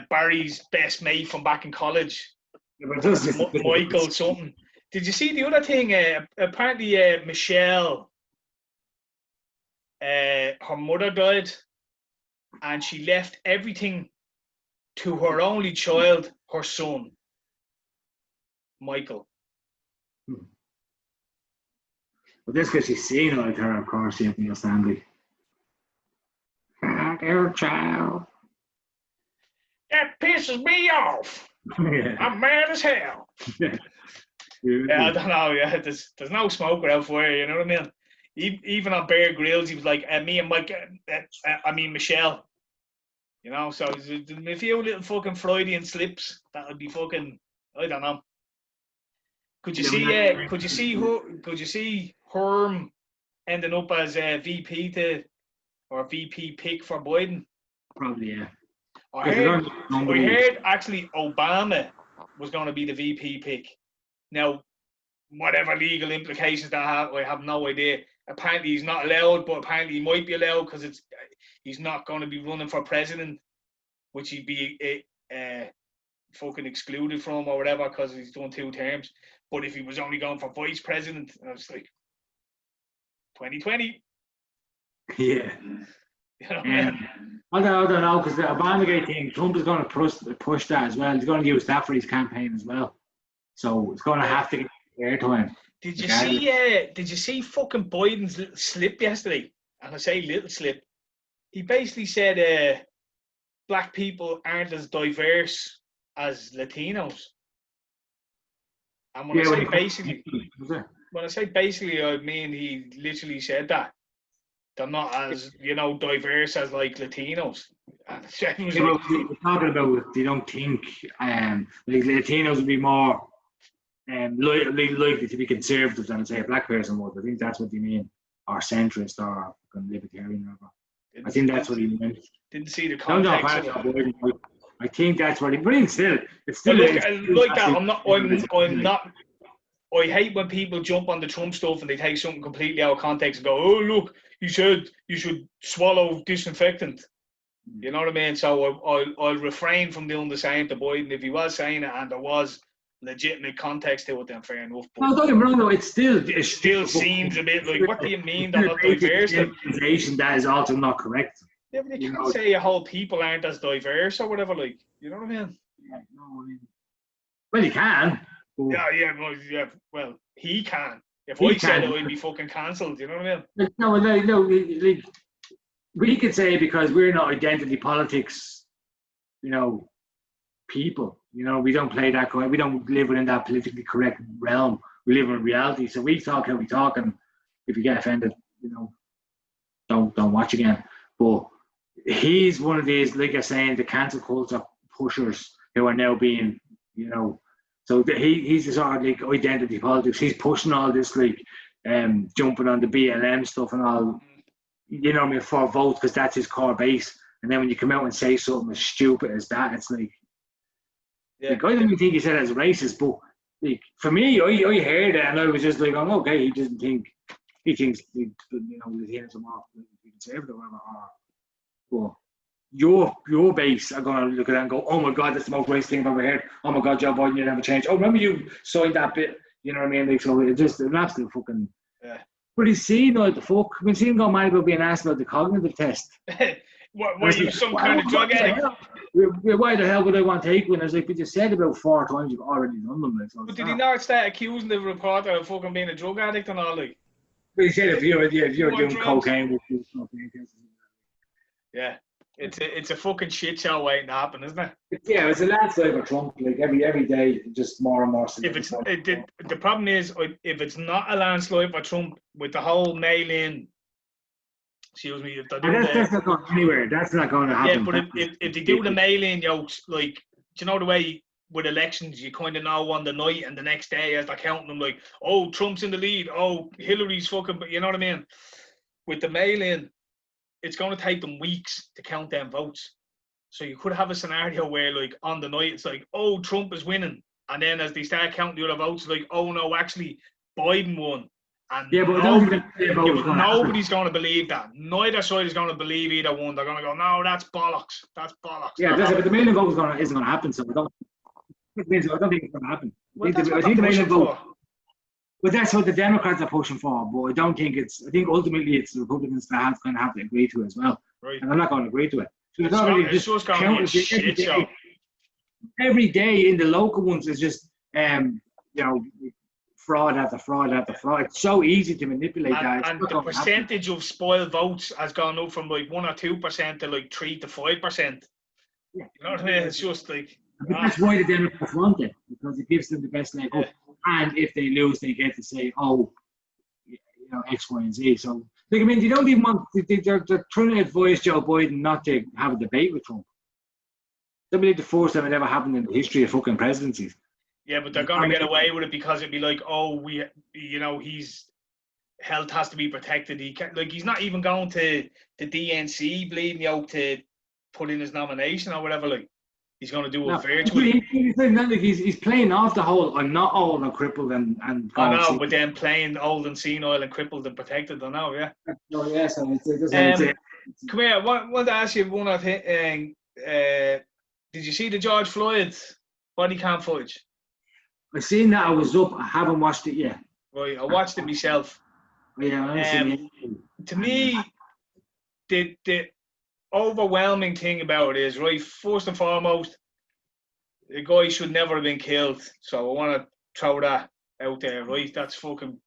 Barry's best mate from back in college.
Yeah,
Michael something. Did you see the other thing? Apparently, Michelle, her mother died, and she left everything to her only child, her son, Michael.
But that's because she's seen like her, of course, she understandably. Dear child.
That pisses me off.
Yeah.
I'm mad as hell. Yeah, I don't know. Yeah, there's no smoke without fire. You know what I mean? Even on Bear Grylls, he was like, "Me and Mike, Michelle." You know, so there's a few little fucking Freudian slips that would be fucking. I don't know. Could you see Herm ending up as a VP VP pick for Biden?
Probably, yeah.
I heard actually Obama was going to be the VP pick. Now, whatever legal implications that have, I have no idea. Apparently he's not allowed, but apparently he might be allowed because he's not going to be running for president, which he'd be fucking excluded from or whatever because he's done 2 terms. But if he was only going for vice president, I was like, 2020.
Yeah.
You know,
I don't know, because the Obamagate thing, Trump is going to push that as well. He's going to use that for his campaign as well. So it's going to have to get airtime.
Did you see fucking Biden's little slip yesterday? And I say little slip. He basically said black people aren't as diverse as Latinos. And when I say basically, I mean he literally said that. They're not as, you know, diverse as like Latinos.
We're talking about, they don't think like Latinos would be more likely to be conservative than, say, a black person would. I think that's what you mean, or centrist, or libertarian, or whatever. I think that's what he meant.
Didn't see the context.
I think that's what he brings. Still, it's still
like that. I'm not. I hate when people jump on the Trump stuff and they take something completely out of context and go, "Oh, look, you should swallow disinfectant." You know what I mean? So I'll refrain from doing the same to Biden. If he was saying it and there was legitimate context to it, then fair enough. But
no, don't get me wrong, though. It
still seems a bit like, what do you mean they're not diverse?
That is also not correct.
Yeah, but you can't say a whole people aren't as diverse or whatever. Like, you know what I mean?
Yeah, no, I mean, well, you can.
Well, he can. If I said it, I'd be fucking cancelled. You know what I mean?
No, we could say, because we're not identity politics, you know, people. You know, we don't play that. We don't live within that politically correct realm. We live in reality. So we talk how we talk, and if you get offended, you know, don't watch again. But he's one of these, like you're saying, the cancel culture pushers who are now being, you know. So he's the sort of like identity politics. He's pushing all this, like jumping on the BLM stuff and all, you know what I mean, for votes, because that's his core base. And then when you come out and say something as stupid as that, it's like, I don't even think he said it as racist, but like, for me, I heard it and I was just like, oh, okay, he doesn't think, he thinks, you know, Latinos are more conservative or whatever. But your base are going to look at that and go, oh my God, that's the most racist thing I've ever heard. Oh my God, Joe Biden, you'll never change. Oh, remember you signed that bit? You know what I mean? Like, so it's just an absolute fucking. Yeah. But he's seen like the fuck. I've been seeing him go mad about being asked about the cognitive test.
what are you, some kind of drug addict?
why the hell would I want to take one? I was like, but you said about 4 times you've already done them. Like, so
But did he not start accusing the reporter of fucking being a drug addict and all, like?
But he said if you're doing
drugs.
cocaine with you, cocaine.
Yeah. It's a fucking shit show waiting to happen, isn't it?
Yeah, it's a landslide for Trump. Like every day, just more and more.
The problem is, if it's not a landslide for Trump with the whole mail-in, excuse me, if they're doing
that's not going anywhere. That's not going to happen.
Yeah, but if they do the mail-in, like, do you know the way with elections, you kind of know on the night and the next day as they're counting them, like, oh, Trump's in the lead, oh, Hillary's fucking, you know what I mean? With the mail-in, it's going to take them weeks to count them votes. So you could have a scenario where, like, on the night, it's like, oh, Trump is winning. And then as they start counting the other votes, like, oh, no, actually, Biden won. And
yeah, but
nobody's going to believe that. Neither side is going to believe either one. They're going to go, no, that's bollocks. That's bollocks.
Yeah, but the mail-in vote isn't going to happen, so I don't think it's going to happen.
Well,
I think the mail-in vote. But that's what the Democrats are pushing for. But I don't think it's. I think ultimately it's the Republicans that going to have to agree to it as well.
Right.
And I'm not going to agree to it. So
it's just going to be a shit show.
Every day in the local ones is just fraud after fraud after fraud. It's so easy to manipulate that.
And the percentage of spoiled votes has gone up from like 1 or 2% to like 3 to 5%. Yeah. You know what I mean? It's just like.
But that's why the Democrats want it, because it gives them the best leg up. And if they lose, they get to say, oh, X, Y, and Z. So, like, I mean, they don't even want, they're trying to advise Joe Biden not to have a debate with Trump. That'd be like the first time it ever happened in the history of fucking presidencies.
Yeah, but they're going to get away with it because it'd be like, oh, his health has to be protected. He can't, like, he's not even going to the DNC bleeding out to put in his nomination or whatever, like. He's going to do it virtually.
He's playing off the whole, I'm not old and crippled and
I know, but then playing old and senile and crippled and protected, I know, yeah.
Oh, yeah, so
come here, I want to ask you one other thing. Did you see the George Floyd body cam footage?
I've seen that. I was up. I haven't watched it yet.
Right, I watched it myself.
Yeah,
to me, the overwhelming thing about it is, right, first and foremost, the guy should never have been killed. So I want to throw that out there, right? That's fucking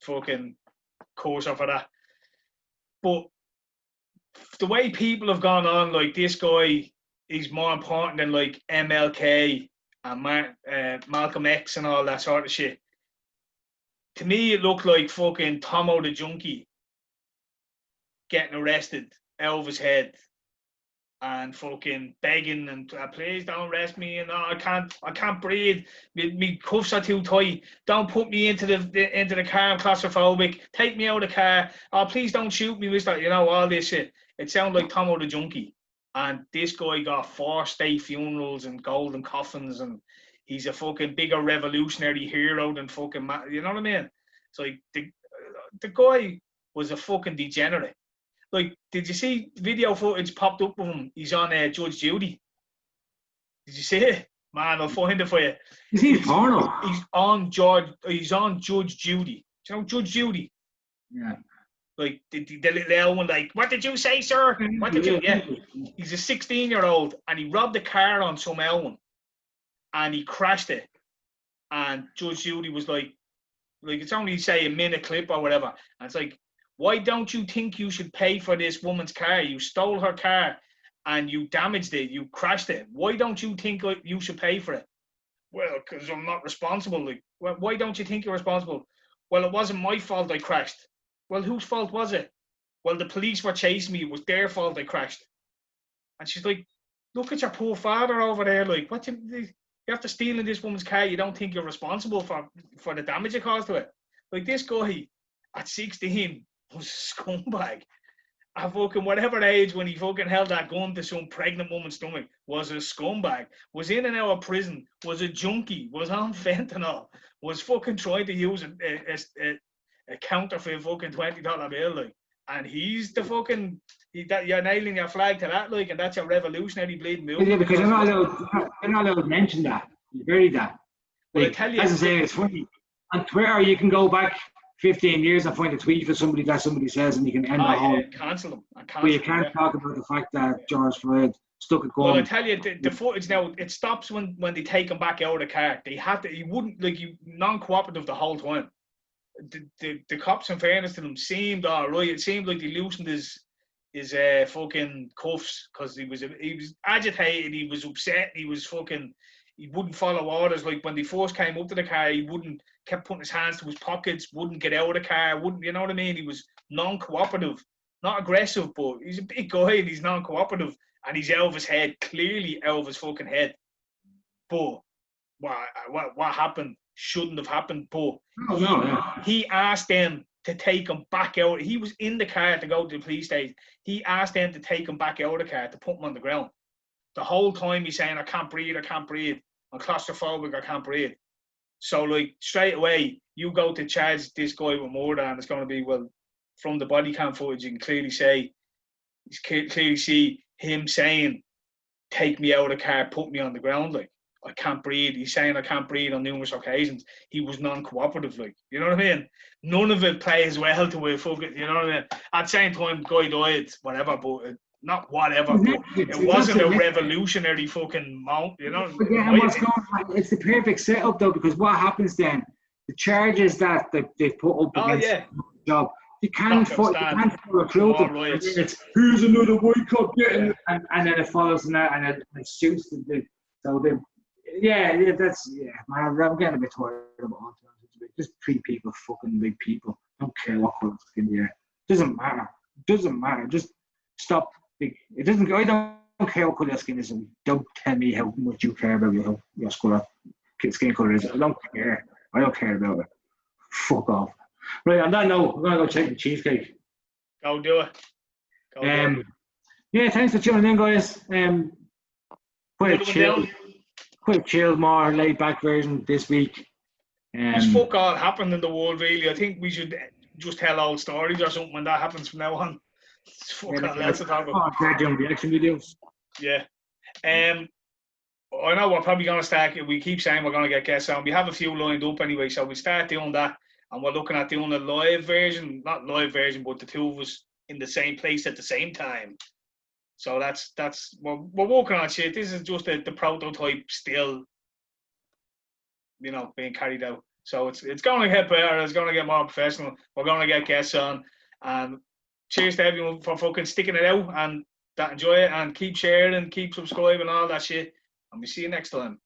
fucking course for that. But the way people have gone on, like, this guy is more important than like MLK and Malcolm X and all that sort of shit. To me, it looked like fucking Tomo the Junkie getting arrested out of his head and fucking begging and please don't arrest me and I can't breathe. Me cuffs are too tight. Don't put me into the car. I'm claustrophobic. Take me out of the car. Oh, please don't shoot me, mister. You know, all this shit. It sounded like Tomo the Junkie. And this guy got 4 state funerals and golden coffins, and he's a fucking bigger revolutionary hero than fucking you know what I mean? It's like the guy was a fucking degenerate. Like, did you see video footage popped up of him? He's on Judge Judy. Did you see it? Man, I'll find it for you.
Is he porno?
He's on Judge Judy. Do you know Judge Judy?
Yeah.
Like the little one, like, what did you say, sir? What did you? Yeah. He's a 16-year-old, and he robbed a car on some Elwyn, and he crashed it. And Judge Judy was like it's only say a minute clip or whatever. And it's like, why don't you think you should pay for this woman's car? You stole her car and you damaged it. You crashed it. Why don't you think you should pay for it? Well, because I'm not responsible. Like, well, why don't you think you're responsible? Well, it wasn't my fault I crashed. Well, whose fault was it? Well, the police were chasing me. It was their fault I crashed. And she's like, look at your poor father over there. Like, what you have to steal in this woman's car. You don't think you're responsible for the damage it caused to it? Like, this guy at 16 was a scumbag. At fucking whatever age, when he fucking held that gun to some pregnant woman's stomach, was a scumbag. Was in and out of prison. Was a junkie. Was on fentanyl. Was fucking trying to use a counterfeit fucking $20 bill, like. And he's the fucking you're nailing your flag to that, like, and that's your revolutionary bleeding movement.
Yeah, because you're not allowed to mention that. You bury that. Like, well, I tell you, as I say, it's funny. On Twitter, you can go back 15 years and find a tweet for somebody that somebody says, and you can end the whole.
Cancel them.
But you can't talk about the fact that George Floyd stuck it
Well, I
going.
tell you, the footage now, it stops when they take him back out of the car. They had to, he wouldn't, like, he non-cooperative the whole time. The cops, in fairness to them, seemed all right. It seemed like they loosened his fucking cuffs because he was agitated, he was upset, he wouldn't follow orders. Like when they first came up to the car, he kept putting his hands to his pockets, wouldn't get out of the car, you know what I mean? He was non-cooperative, not aggressive, but he's a big guy and he's non-cooperative, and he's out of his head, clearly out of his fucking head. But what happened shouldn't have happened, but he asked them to take him back out. He was in the car to go to the police station. He asked them to take him back out of the car, to put him on the ground. The whole time he's saying, I can't breathe, I'm claustrophobic, I can't breathe. So, like, straight away, you go to charge this guy with murder, and it's going to be, well, from the body cam footage, you can clearly see him saying, take me out of the car, put me on the ground, like, I can't breathe. He's saying I can't breathe on numerous occasions. He was non-cooperative, like, you know what I mean? None of it plays well to a fucking, you know what I mean? At the same time, guy died, whatever, but not whatever, but it wasn't a revolutionary fucking mount, you know?
But yeah, and what's going on, it's the perfect setup though, because what happens then, the charges that they put up against the job, you can't follow through them. It's, here's another white cop getting, and then it follows and that, and it shoots the so they. Yeah, man, I'm getting a bit tired about it. Just treat people fucking big people. Don't care what colour skin you are. Doesn't matter. Just stop. I don't care what colour your skin is. Don't tell me how much you care about your skin colour is. I don't care. I don't care about it. Fuck off. Right, on that note, we're gonna go check the cheesecake.
Go do it.
Yeah, thanks for tuning in, guys. Quite chill, more laid back version this week.
There's fuck all happened in the world, really. I think we should just tell old stories or something when that happens from now on. It's fuck all else to talk about.
Reaction videos.
Yeah. I know we're probably going to start, we keep saying we're going to get guests on. We have a few lined up anyway, so we start doing that. And we're looking at doing a live version, not live version, but the two of us in the same place at the same time. So that's we're working on shit. This is just the prototype still, you know, being carried out. So it's going to get better. It's going to get more professional. We're going to get guests on. And cheers to everyone for fucking sticking it out and that enjoy it, and keep sharing and keep subscribing and all that shit. And we see you next time.